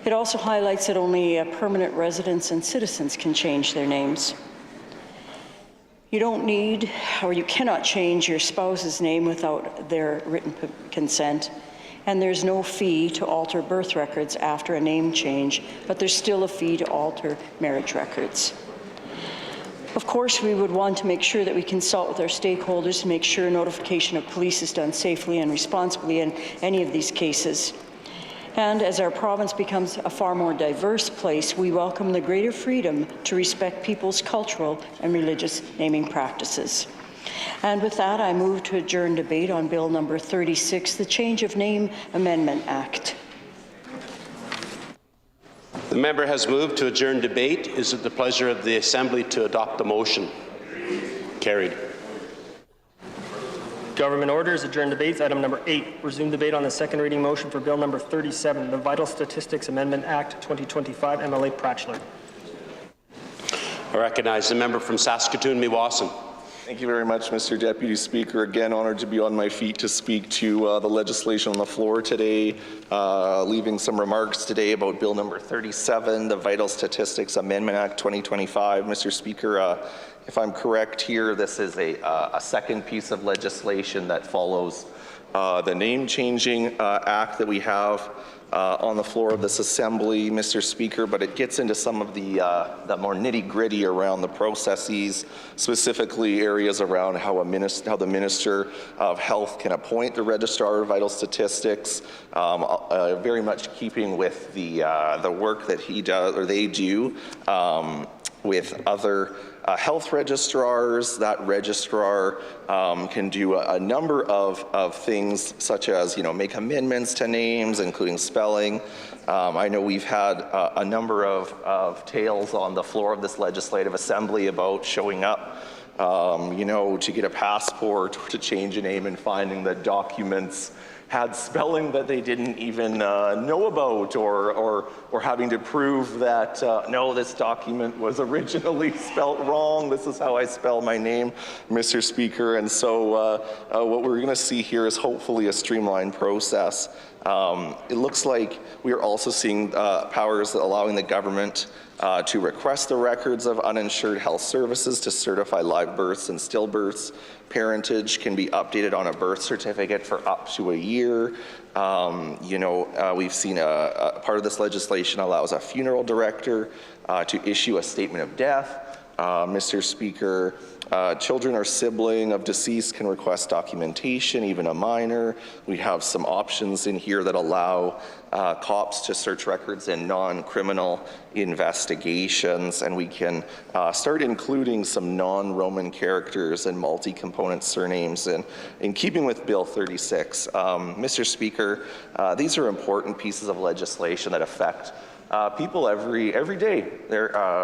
It also highlights that only permanent residents and citizens can change their names. You don't need, or you cannot change your spouse's name without their written consent. And there's no fee to alter birth records after a name change, but there's still a fee to alter marriage records. Of course, we would want to make sure that we consult with our stakeholders to make sure notification of police is done safely and responsibly in any of these cases. And as our province becomes a far more diverse place, we welcome the greater freedom to respect people's cultural and religious naming practices. And with that, I move to adjourn debate on Bill number 36, the Change of Name Amendment Act. The member has moved to adjourn debate. Is it the pleasure of the Assembly to adopt the motion? Carried. Government orders, adjourn debates. Item number 8, resume debate on the second reading motion for Bill number 37, the Vital Statistics Amendment Act 2025, MLA Pratchler. I recognize the member from Saskatoon-Meewasin. Thank you very much, Mr. Deputy Speaker. Again, honored to be on my feet to speak to the legislation on the floor today, leaving some remarks today about Bill number 37, the Vital Statistics Amendment Act 2025. Mr. Speaker, if I'm correct here, this is a second piece of legislation that follows the name-changing act that we have on the floor of this Assembly, Mr. Speaker, but it gets into some of the more nitty-gritty around the processes, specifically areas around how the Minister of Health can appoint the Registrar of Vital Statistics, very much keeping with the work that he does or they do with other health registrars. That registrar can do a number of things, such as make amendments to names, including spelling. I know we've had a number of tales on the floor of this Legislative Assembly about showing up, to get a passport or to change a name and finding that documents had spelling that they didn't even know about, or having to prove that, no, this document was originally spelt wrong. This is how I spell my name, Mr. Speaker. And so what we're going to see here is hopefully a streamlined process. It looks like we are also seeing powers allowing the government to request the records of uninsured health services to certify live births and stillbirths. Parentage can be updated on a birth certificate for up to a year. We've seen a part of this legislation allows a funeral director to issue a statement of death. Mr. Speaker, children or sibling of deceased can request documentation, even a minor. We have some options in here that allow cops to search records in non-criminal investigations, and we can start including some non-Roman characters and multi-component surnames in keeping with Bill 36. Mr. Speaker, these are important pieces of legislation that affect people every day.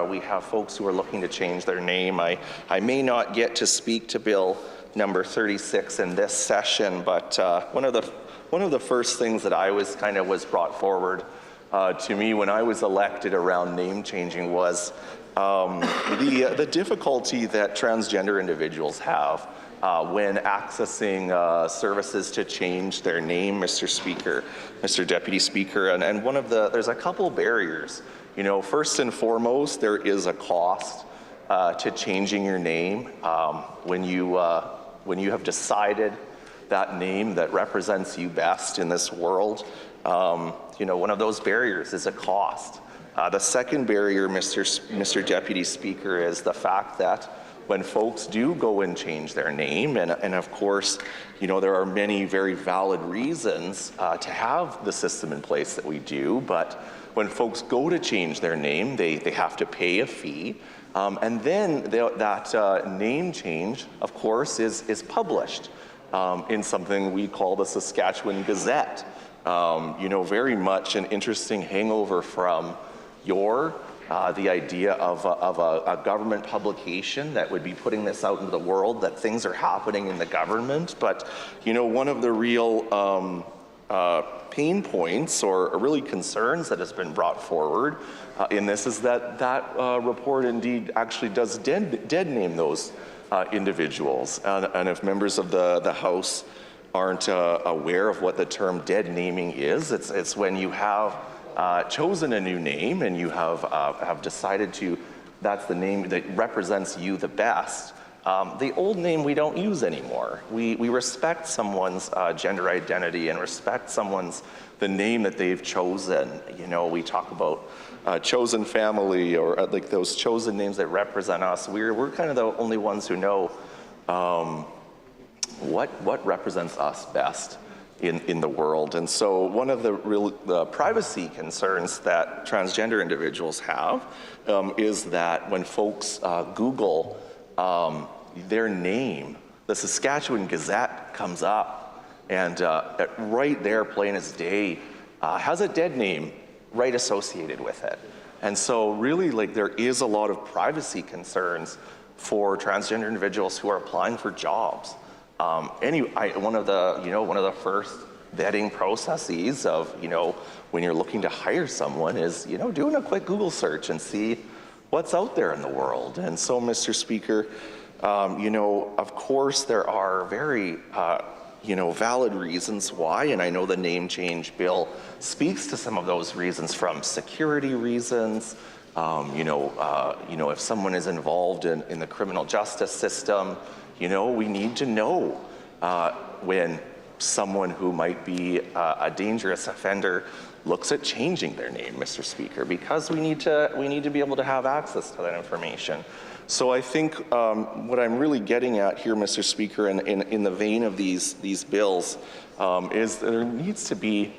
We have folks who are looking to change their name. I may not get to speak to Bill number 36 in this session, but one of the first things that was brought forward to me when I was elected around name changing was the difficulty that transgender individuals have when accessing services to change their name, Mr. Speaker, Mr. Deputy Speaker. And there's a couple barriers. First and foremost, there is a cost to changing your name. When you have decided that name that represents you best in this world, one of those barriers is a cost. The second barrier, Mr. Deputy Speaker, is the fact that when folks do go and change their name, and of course, there are many very valid reasons to have the system in place that we do, but when folks go to change their name, they have to pay a fee, and then that name change, of course, is published in something we call the Saskatchewan Gazette. Very much an interesting hangover from the idea of a government publication that would be putting this out into the world, that things are happening in the government. But, one of the real pain points or really concerns that has been brought forward in this is that report indeed actually does dead name those individuals. And if members of the House aren't aware of what the term dead naming is, it's when you have chosen a new name and you have decided that's the name that represents you the best. The old name we don't use anymore. We respect someone's gender identity and respect the name that they've chosen. We talk about chosen family or like those chosen names that represent us. We're kind of the only ones who know what represents us best in the world. And so one of the privacy concerns that transgender individuals have is that when folks Google their name, the Saskatchewan Gazette comes up, and right there, plain as day, has a dead name right associated with it. And so really, there is a lot of privacy concerns for transgender individuals who are applying for jobs. One of the first vetting processes of, when you're looking to hire someone is, doing a quick Google search and see what's out there in the world. And so, Mr. Speaker, of course there are very, valid reasons why, and I know the name change bill speaks to some of those reasons, from security reasons, if someone is involved in the criminal justice system, we need to know when someone who might be a dangerous offender looks at changing their name, Mr. Speaker, because we need to be able to have access to that information. So I think what I'm really getting at here, Mr. Speaker, in the vein of these bills, is there needs to be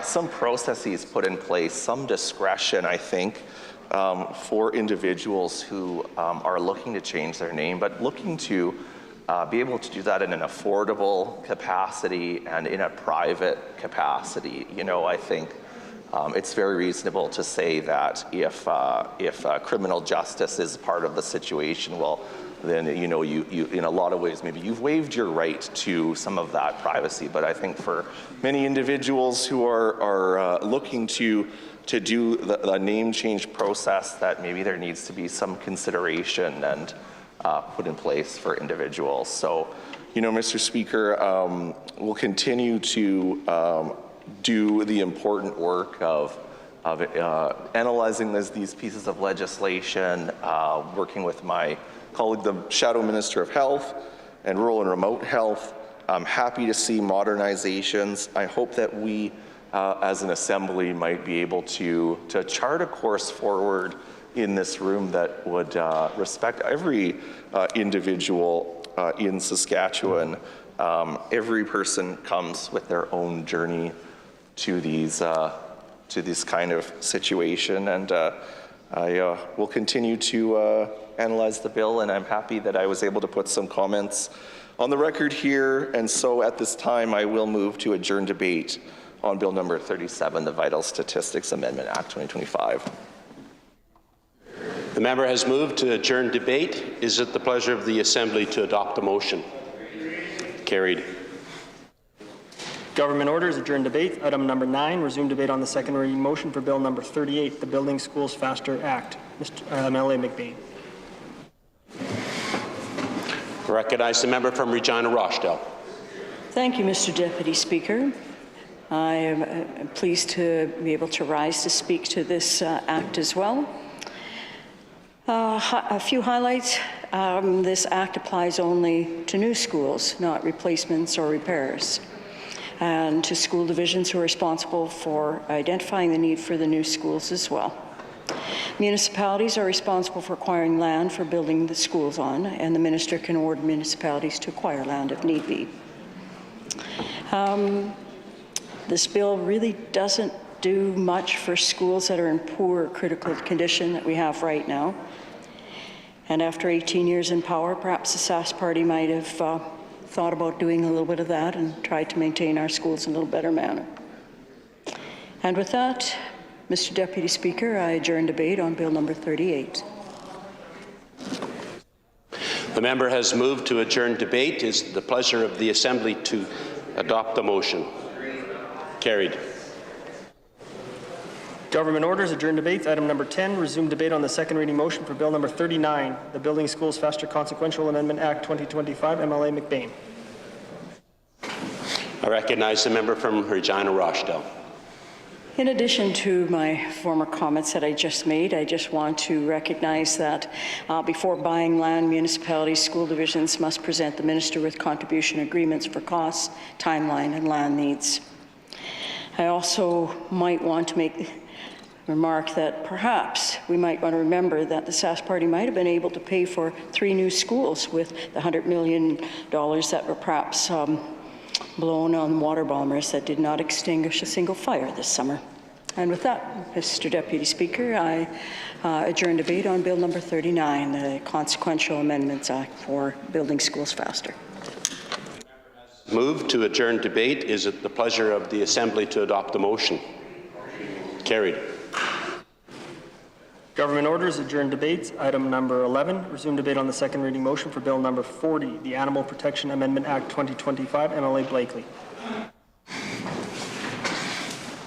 some processes put in place, some discretion, I think, for individuals who are looking to change their name, but looking to be able to do that in an affordable capacity and in a private capacity. You know, I think it's very reasonable to say that if criminal justice is part of the situation, well, then you know you in a lot of ways maybe you've waived your right to some of that privacy. But I think for many individuals who are looking to do the name change process, that maybe there needs to be some consideration and put in place for individuals. So, you know, Mr. Speaker, we'll continue to do the important work of analyzing these pieces of legislation, working with my colleague, the Shadow Minister of Health and Rural and Remote Health. I'm happy to see modernizations. I hope that we, as an Assembly, might be able to chart a course forward in this room that would respect every individual in Saskatchewan. Every person comes with their own journey to this kind of situation, and I will continue to analyze the bill, and I'm happy that I was able to put some comments on the record here. And so at this time, I will move to adjourn debate on Bill number 37, the Vital Statistics Amendment Act 2025. The member has moved to adjourn debate. Is it the pleasure of the Assembly to adopt the motion? Carried. Government orders, adjourn debate. Item number 9, resume debate on the second reading motion for Bill number 38, the Building Schools Faster Act. MLA McBain. I recognize the member from Regina Rochdale. Thank you, Mr. Deputy Speaker. I am pleased to be able to rise to speak to this act as well. A few highlights. This act applies only to new schools, not replacements or repairs, and to school divisions who are responsible for identifying the need for the new schools as well. Municipalities are responsible for acquiring land for building the schools on, and the minister can order municipalities to acquire land if need be. This bill really doesn't do much for schools that are in poor critical condition that we have right now. And after 18 years in power, perhaps the Sask Party might have thought about doing a little bit of that and tried to maintain our schools in a little better manner. And with that, Mr. Deputy Speaker, I adjourn debate on Bill number 38. The member has moved to adjourn debate. Is it the pleasure of the Assembly to adopt the motion? Carried. Government orders, adjourn debate. Item number 10, resume debate on the second reading motion for Bill number 39, the Building Schools Faster Consequential Amendment Act 2025. MLA McBain. I recognize the member from Regina Rochdale. In addition to my former comments that I just made, I just want to recognize that before buying land, municipalities, school divisions must present the minister with contribution agreements for costs, timeline, and land needs. I also might want to make the remark that perhaps we might want to remember that the Sask Party might have been able to pay for 3 new schools with the $100 million that were perhaps blown on water bombers that did not extinguish a single fire this summer. And with that, Mr. Deputy Speaker, I adjourn debate on Bill number 39, the Consequential Amendments Act for Building Schools Faster. Move to adjourn debate. Is it the pleasure of the Assembly to adopt the motion? Carried. Government orders, adjourn debate. Item number 11, resume debate on the second reading motion for Bill number 40, the Animal Protection Amendment Act 2025. MLA Blakely.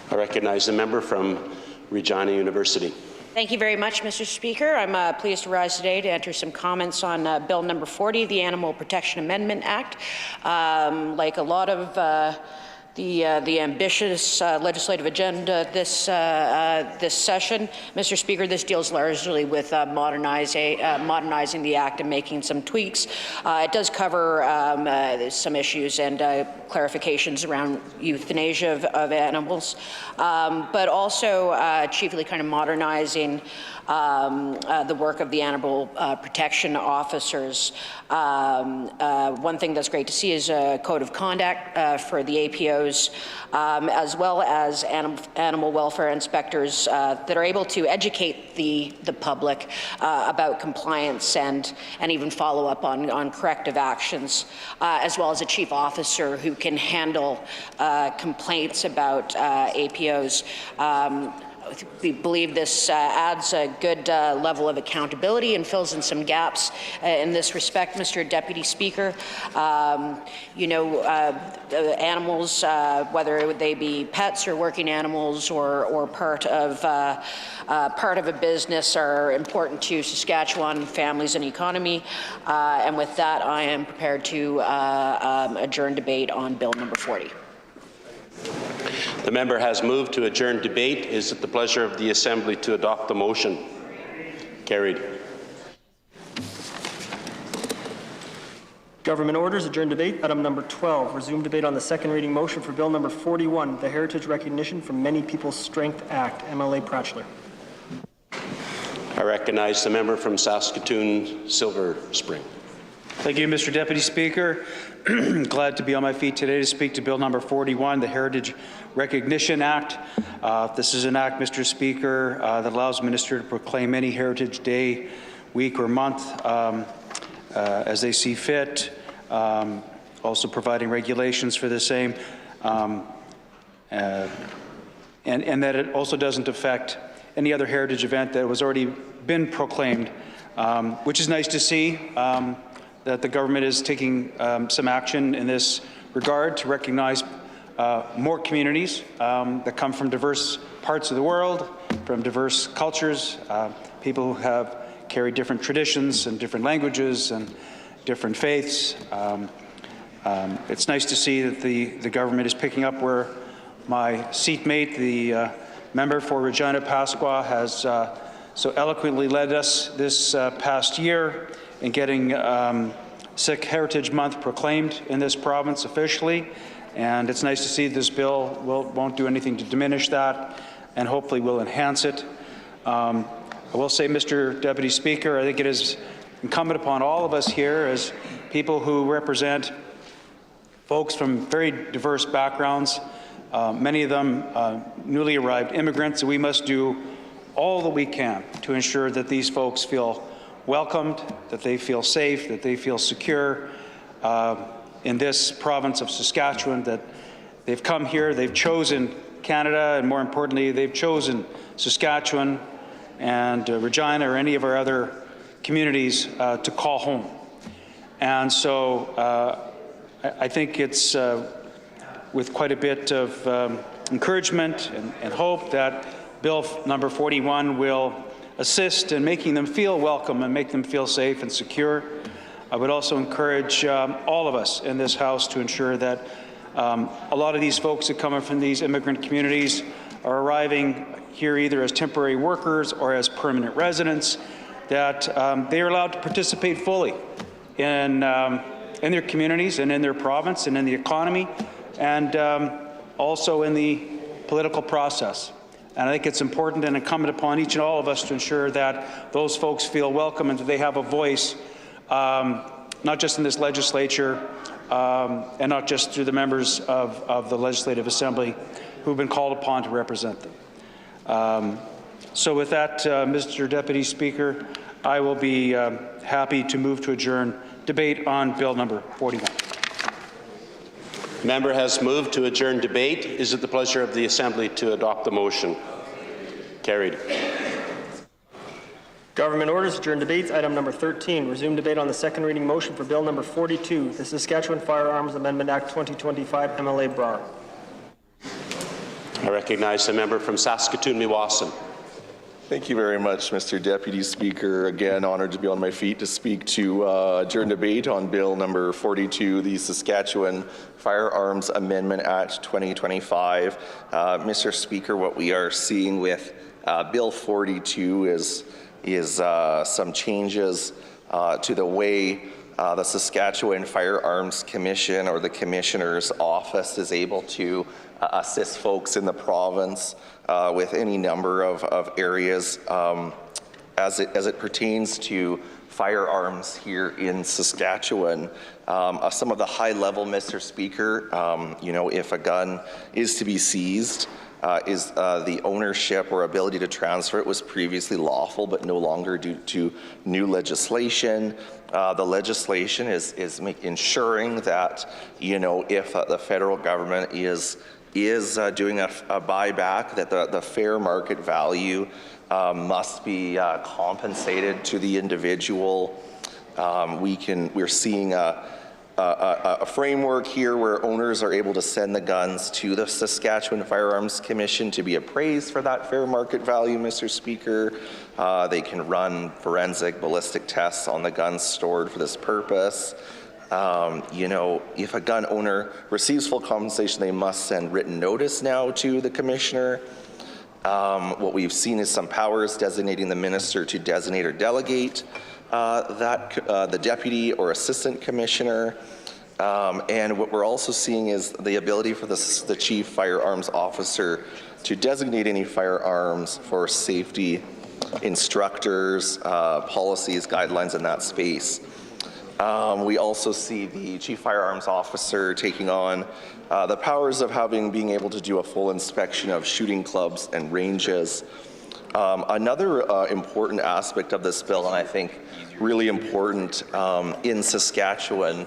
I recognize the member from Regina University. Thank you very much, Mr. Speaker. I'm pleased to rise today to enter some comments on Bill number 40, the Animal Protection Amendment Act. Like a lot of the ambitious legislative agenda this session. Mr. Speaker, this deals largely with modernizing the Act and making some tweaks. It does cover some issues and clarifications around euthanasia of animals, but also chiefly kind of modernizing the work of the animal protection officers. One thing that's great to see is a code of conduct for the APOs, as well as animal welfare inspectors that are able to educate the public about compliance and even follow up on corrective actions, as well as a chief officer who can handle complaints about APOs. We believe this adds a good level of accountability and fills in some gaps in this respect, Mr. Deputy Speaker. Animals, whether they be pets or working animals or part of a business, are important to Saskatchewan families and economy. And with that, I am prepared to adjourn debate on Bill number 40. The member has moved to adjourn debate. Is it the pleasure of the Assembly to adopt the motion? Carried. Government orders, adjourn debate. Item number 12, resume debate on the second reading motion for Bill number 41, the Heritage Recognition from Many People's Strength Act. MLA Pratchler. I recognize the member from Saskatoon, Silver Spring. Thank you, Mr. Deputy Speaker. Glad to be on my feet today to speak to Bill number 41, the Heritage Recognition Act. This is an act, Mr. Speaker, that allows the minister to proclaim any Heritage Day, week, or month as they see fit, also providing regulations for the same, and that it also doesn't affect any other heritage event that was already been proclaimed, which is nice to see. That the government is taking some action in this regard to recognize more communities that come from diverse parts of the world, from diverse cultures, people who have carried different traditions and different languages and different faiths. It's nice to see that the government is picking up where my seatmate, the member for Regina Pasqua, has so eloquently led us this past year in getting Sikh Heritage Month proclaimed in this province officially. And it's nice to see this bill won't do anything to diminish that and hopefully will enhance it. I will say, Mr. Deputy Speaker, I think it is incumbent upon all of us here as people who represent folks from very diverse backgrounds, many of them newly arrived immigrants, and we must do all that we can to ensure that these folks feel welcomed, that they feel safe, that they feel secure in this province of Saskatchewan, that they've come here, they've chosen Canada, and more importantly, they've chosen Saskatchewan and Regina or any of our other communities to call home. And so I think it's with quite a bit of encouragement and hope that Bill number 41 will assist in making them feel welcome and make them feel safe and secure. I would also encourage all of us in this House to ensure that a lot of these folks that come from these immigrant communities are arriving here either as temporary workers or as permanent residents, that they are allowed to participate fully in their communities and in their province and in the economy and also in the political process. And I think it's important and incumbent upon each and all of us to ensure that those folks feel welcome and that they have a voice, not just in this legislature and not just through the members of the Legislative Assembly who've been called upon to represent them. So with that, Mr. Deputy Speaker, I will be happy to move to adjourn debate on Bill number 41. Member has moved to adjourn debate. Is it the pleasure of the Assembly to adopt the motion? Carried. Government orders, adjourn debates. Item number 13, resume debate on the second reading motion for Bill number 42, the Saskatchewan Firearms Amendment Act 2025. MLA Brar. I recognize the member from Saskatoon-Meewasin. Thank you very much, Mr. Deputy Speaker. Again, honored to be on my feet to speak to adjourn debate on Bill number 42, the Saskatchewan Firearms Amendment Act 2025. Mr. Speaker, what we are seeing with Bill 42 is some changes to the way the Saskatchewan Firearms Commission or the Commissioner's Office is able to assist folks in the province with any number of areas as it pertains to firearms here in Saskatchewan. Some of the high level, Mr. Speaker, if a gun is to be seized, is the ownership or ability to transfer it was previously lawful but no longer due to new legislation. The legislation is ensuring that, if the federal government is doing a buyback, that the fair market value must be compensated to the individual. We're seeing a framework here where owners are able to send the guns to the Saskatchewan Firearms Commission to be appraised for that fair market value, Mr. Speaker. They can run forensic ballistic tests on the guns stored for this purpose. If a gun owner receives full compensation, they must send written notice now to the Commissioner. What we've seen is some powers designating the minister to designate or delegate the deputy or assistant commissioner. And what we're also seeing is the ability for the chief firearms officer to designate any firearms for safety instructors, policies, guidelines in that space. We also see the chief firearms officer taking on the powers of being able to do a full inspection of shooting clubs and ranges. Another important aspect of this bill, and I think really important in Saskatchewan,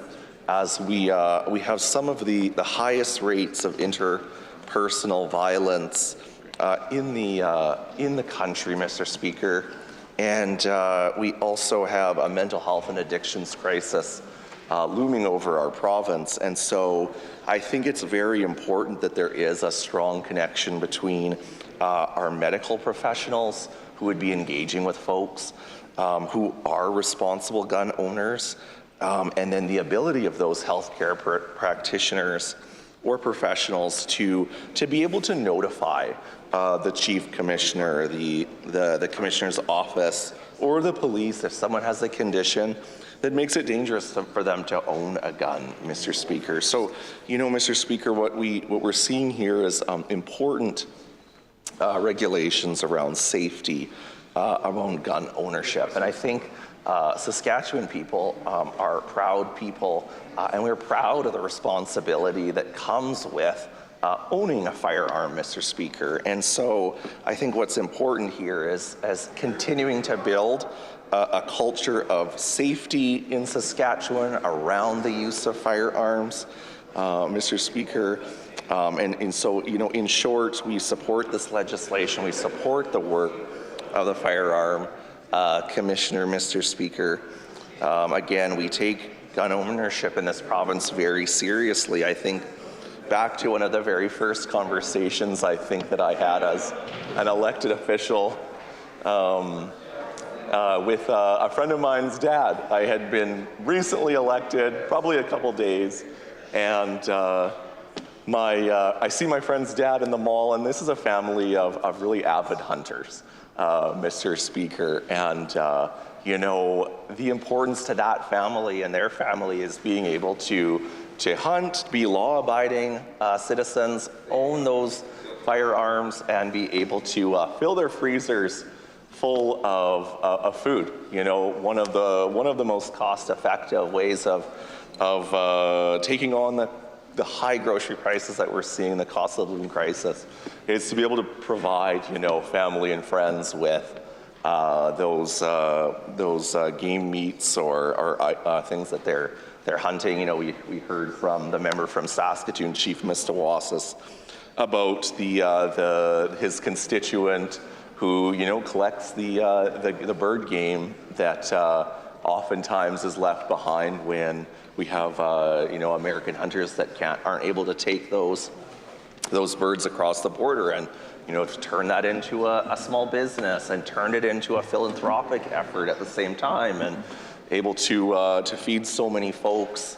as we have some of the highest rates of interpersonal violence in the country, Mr. Speaker, and we also have a mental health and addictions crisis looming over our province. And so I think it's very important that there is a strong connection between our medical professionals who would be engaging with folks who are responsible gun owners, and then the ability of those healthcare practitioners or professionals to be able to notify the chief commissioner, the commissioner's office, or the police if someone has a condition that makes it dangerous for them to own a gun, Mr. Speaker. So, Mr. Speaker, what we're seeing here is important regulations around safety, around gun ownership. And I think Saskatchewan people are proud people, and we're proud of the responsibility that comes with owning a firearm, Mr. Speaker. And so I think what's important here is continuing to build a culture of safety in Saskatchewan around the use of firearms, Mr. Speaker. And so, in short, we support this legislation. We support the work of the Firearm Commissioner, Mr. Speaker. Again, we take gun ownership in this province very seriously. I think back to one of the very first conversations I think that I had as an elected official with a friend of mine's dad. I had been recently elected, probably a couple days, and I see my friend's dad in the mall, and this is a family of really avid hunters, Mr. Speaker. And, the importance to that family and their family is being able to hunt, be law-abiding citizens, own those firearms, and be able to fill their freezers full of food. One of the most cost-effective ways of taking on the high grocery prices that we're seeing, the cost of living crisis, is to be able to provide, family and friends with those game meats or things that they're hunting. We heard from the member from Saskatoon, Chief Mistawasis, about his constituent who collects the bird game that oftentimes is left behind when we have American hunters that aren't able to take those birds across the border. And to turn that into a small business and turn it into a philanthropic effort at the same time, and able to feed so many folks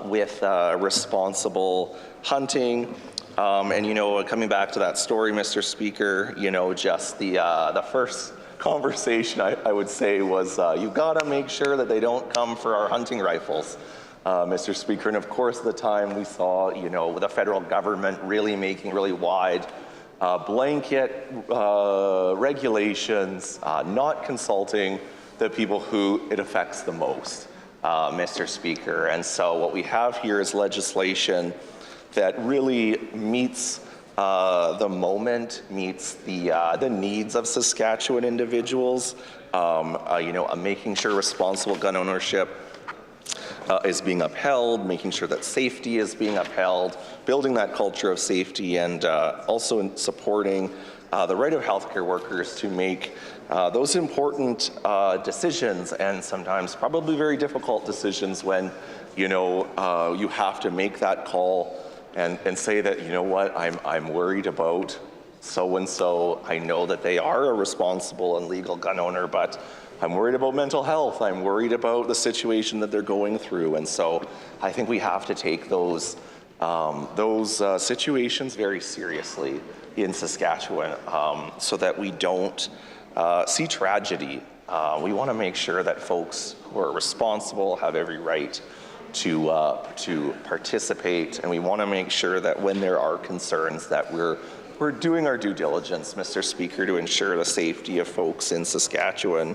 with responsible hunting. And coming back to that story, Mr. Speaker, just the first conversation I would say was, you gotta make sure that they don't come for our hunting rifles, Mr. Speaker. And of course, at the time we saw, the federal government really making really wide blanket regulations, not consulting the people who it affects the most, Mr. Speaker. And so what we have here is legislation that really meets the moment, meets the needs of Saskatchewan individuals, making sure responsible gun ownership is being upheld, making sure that safety is being upheld, building that culture of safety, and also in supporting the right of healthcare workers to make those important decisions, and sometimes probably very difficult decisions when, you have to make that call and say that, I'm worried about so-and-so. I know that they are a responsible and legal gun owner, but I'm worried about mental health. I'm worried about the situation that they're going through. And so I think we have to take those situations very seriously in Saskatchewan, so that we don't see tragedy. We want to make sure that folks who are responsible have every right to participate, and we want to make sure that when there are concerns that we're doing our due diligence, Mr. Speaker, to ensure the safety of folks in Saskatchewan.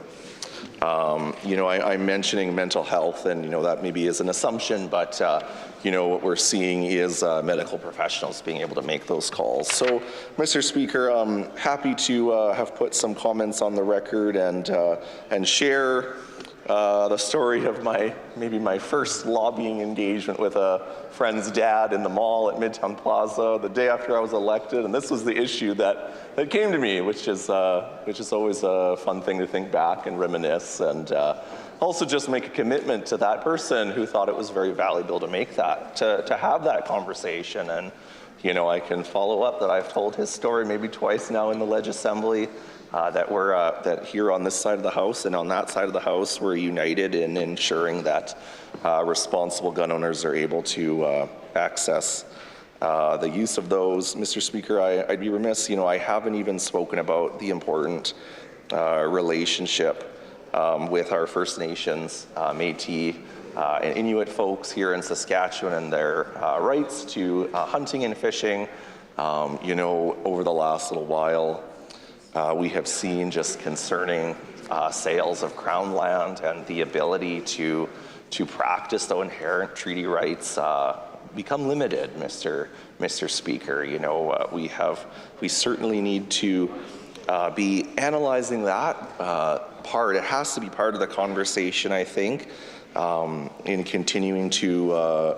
I'm mentioning mental health, and that maybe is an assumption, but what we're seeing is medical professionals being able to make those calls. So, Mr. Speaker, I'm happy to have put some comments on the record and share the story of maybe my first lobbying engagement with a friend's dad in the mall at Midtown Plaza the day after I was elected, and this was the issue that came to me, which is always a fun thing to think back and reminisce, and also just make a commitment to that person who thought it was very valuable to make that, to have that conversation. And I can follow up that I've told his story maybe twice now in the Leg Assembly. That here on this side of the House and on that side of the House, we're united in ensuring that responsible gun owners are able to access the use of those. Mr. Speaker, I'd be remiss, I haven't even spoken about the important relationship with our First Nations, Métis, and Inuit folks here in Saskatchewan, and their rights to hunting and fishing. Over the last little while, we have seen just concerning sales of Crown land and the ability to practice the inherent treaty rights become limited, Mr. Speaker. We certainly need to be analyzing that part. It has to be part of the conversation, I think, in continuing to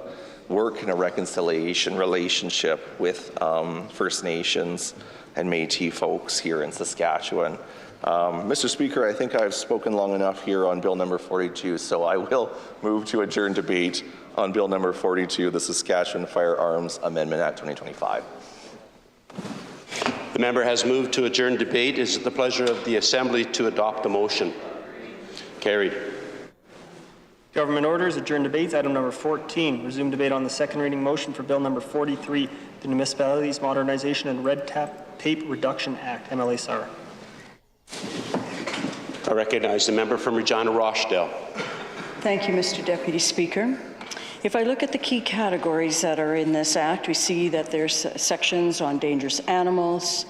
work in a reconciliation relationship with First Nations and Métis folks here in Saskatchewan. Mr. Speaker, I think I've spoken long enough here on Bill number 42, so I will move to adjourn debate on Bill number 42, the Saskatchewan Firearms Amendment Act 2025. The member has moved to adjourn debate. Is it the pleasure of the Assembly to adopt the motion? Carried. Government orders, adjourn debates. Item number 14, resume debate on the second reading motion for Bill number 43, the Municipalities Modernization and Red Tape Reduction Act, MLA-SAR. I recognize the member from Regina Rochdale. Thank you, Mr. Deputy Speaker. If I look at the key categories that are in this act, we see that there's sections on dangerous animals,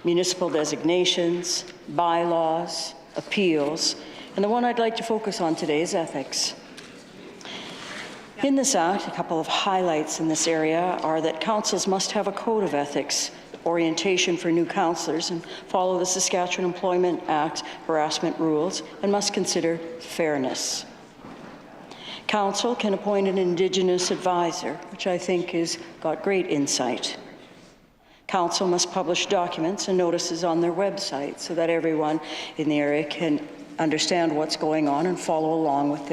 municipal designations, bylaws, appeals, and the one I'd like to focus on today is ethics. In this act, a couple of highlights in this area are that councils must have a code of ethics, orientation for new councillors, and follow the Saskatchewan Employment Act harassment rules, and must consider fairness. Council can appoint an Indigenous advisor, which I think has got great insight. Council must publish documents and notices on their website so that everyone in the area can understand what's going on and follow along with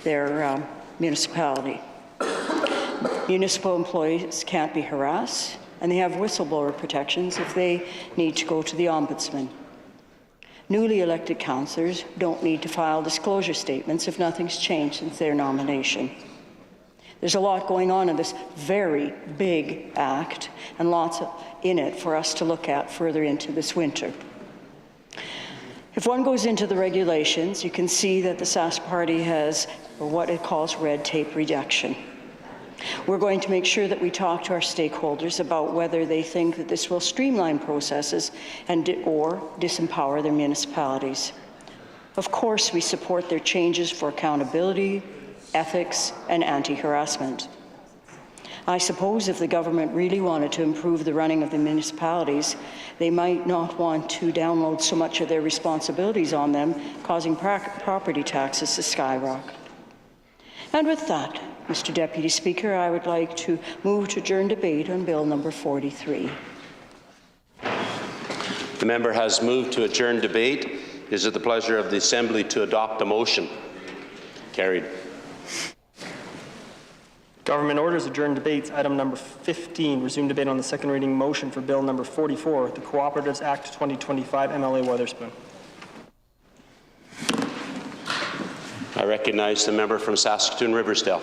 their municipality. Municipal employees can't be harassed, and they have whistleblower protections if they need to go to the Ombudsman. Newly elected councillors don't need to file disclosure statements if nothing's changed since their nomination. There's a lot going on in this very big act and lots in it for us to look at further into this winter. If one goes into the regulations, you can see that the Sask Party has what it calls red tape reduction. We're going to make sure that we talk to our stakeholders about whether they think that this will streamline processes or disempower their municipalities. Of course, we support their changes for accountability, ethics, and anti-harassment. I suppose if the government really wanted to improve the running of the municipalities, they might not want to download so much of their responsibilities on them, causing property taxes to skyrocket. And with that, Mr. Deputy Speaker, I would like to move to adjourn debate on Bill number 43. The member has moved to adjourn debate. Is it the pleasure of the Assembly to adopt the motion? Carried. Government orders adjourn debates. Item number 15, resume debate on the second reading motion for Bill number 44, the Cooperatives Act 2025, MLA Weatherspoon. I recognize the member from Saskatoon-Riversdale.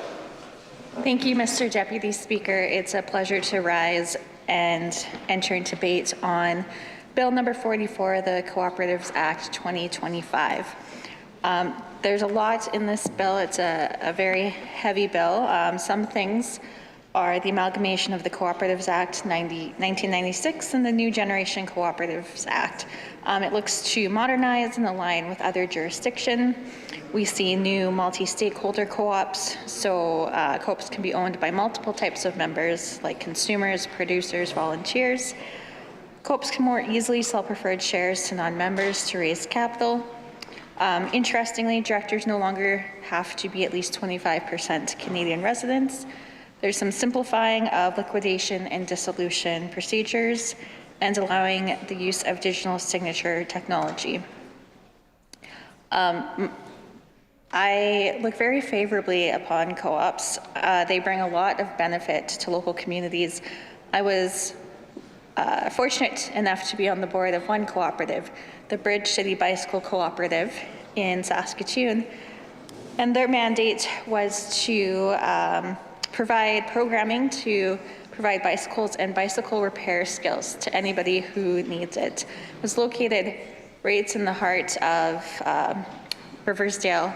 Thank you, Mr. Deputy Speaker. It's a pleasure to rise and enter into debate on Bill number 44, the Cooperatives Act 2025. There's a lot in this bill. It's a very heavy bill. Some things are the amalgamation of the Cooperatives Act 1996 and the New Generation Cooperatives Act. It looks to modernize and align with other jurisdiction. We see new multi-stakeholder co-ops, so co-ops can be owned by multiple types of members like consumers, producers, volunteers. Co-ops can more easily sell preferred shares to non-members to raise capital. Interestingly, directors no longer have to be at least 25% Canadian residents. There's some simplifying of liquidation and dissolution procedures and allowing the use of digital signature technology. I look very favorably upon co-ops. They bring a lot of benefit to local communities. I was fortunate enough to be on the board of one cooperative, the Bridge City Bicycle Cooperative in Saskatoon, and their mandate was to provide programming to provide bicycles and bicycle repair skills to anybody who needs it. It was located right in the heart of Riversdale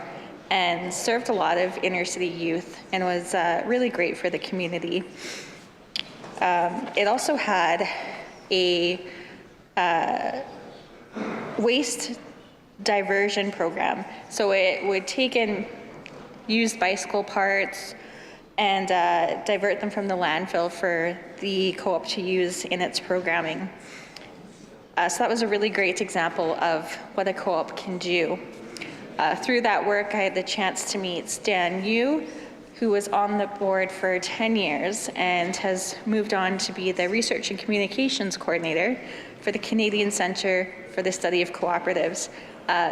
and served a lot of inner city youth and was really great for the community. It also had a waste diversion program. So it would take in used bicycle parts and divert them from the landfill for the co-op to use in its programming. So that was a really great example of what a co-op can do. Through that work, I had the chance to meet Stan Yu, who was on the board for 10 years and has moved on to be the Research and Communications Coordinator for the Canadian Centre for the Study of Cooperatives.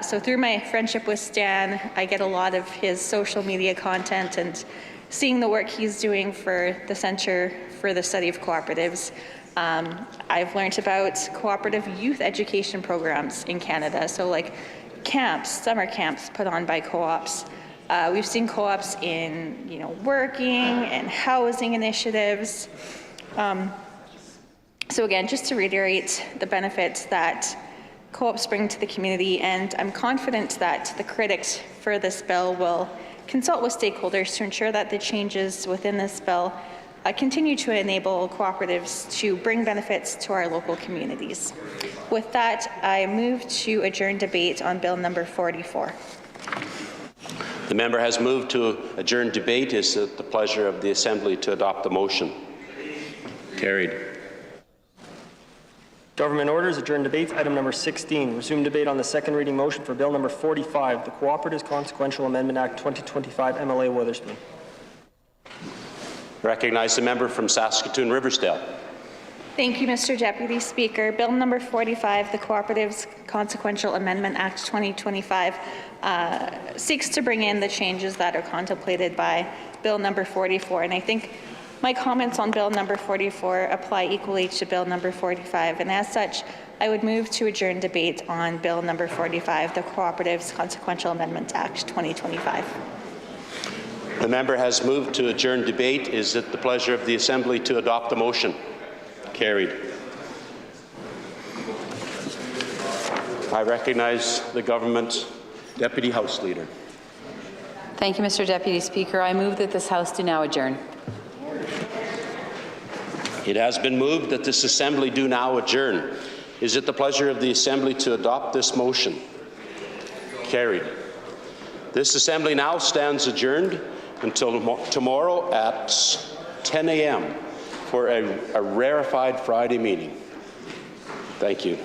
So through my friendship with Stan, I get a lot of his social media content and seeing the work he's doing for the Centre for the Study of Cooperatives. I've learned about cooperative youth education programs in Canada, so like camps, summer camps put on by co-ops. We've seen co-ops in, working and housing initiatives. So again, just to reiterate the benefits that co-ops bring to the community, and I'm confident that the critics for this bill will consult with stakeholders to ensure that the changes within this bill continue to enable cooperatives to bring benefits to our local communities. With that, I move to adjourn debate on Bill number 44. The member has moved to adjourn debate. Is it the pleasure of the Assembly to adopt the motion? Carried. Government orders adjourn debates. Item number 16, resume debate on the second reading motion for Bill number 45, the Cooperatives Consequential Amendment Act 2025, MLA Weatherspoon. Recognize the member from Saskatoon-Riversdale. Thank you, Mr. Deputy Speaker. Bill number 45, the Cooperatives Consequential Amendment Act 2025, seeks to bring in the changes that are contemplated by Bill number 44. And I think My comments on Bill number 44 apply equally to Bill number 45, and as such, I would move to adjourn debate on Bill number 45, the Cooperatives Consequential Amendment Act 2025. The member has moved to adjourn debate. Is it the pleasure of the Assembly to adopt the motion? Carried. I recognize the government Deputy House Leader. Thank you, Mr. Deputy Speaker. I move that this House do now adjourn. It has been moved that this Assembly do now adjourn. Is it the pleasure of the Assembly to adopt this motion? Carried. This Assembly now stands adjourned until tomorrow at 10 a.m. for a rarefied Friday meeting. Thank you.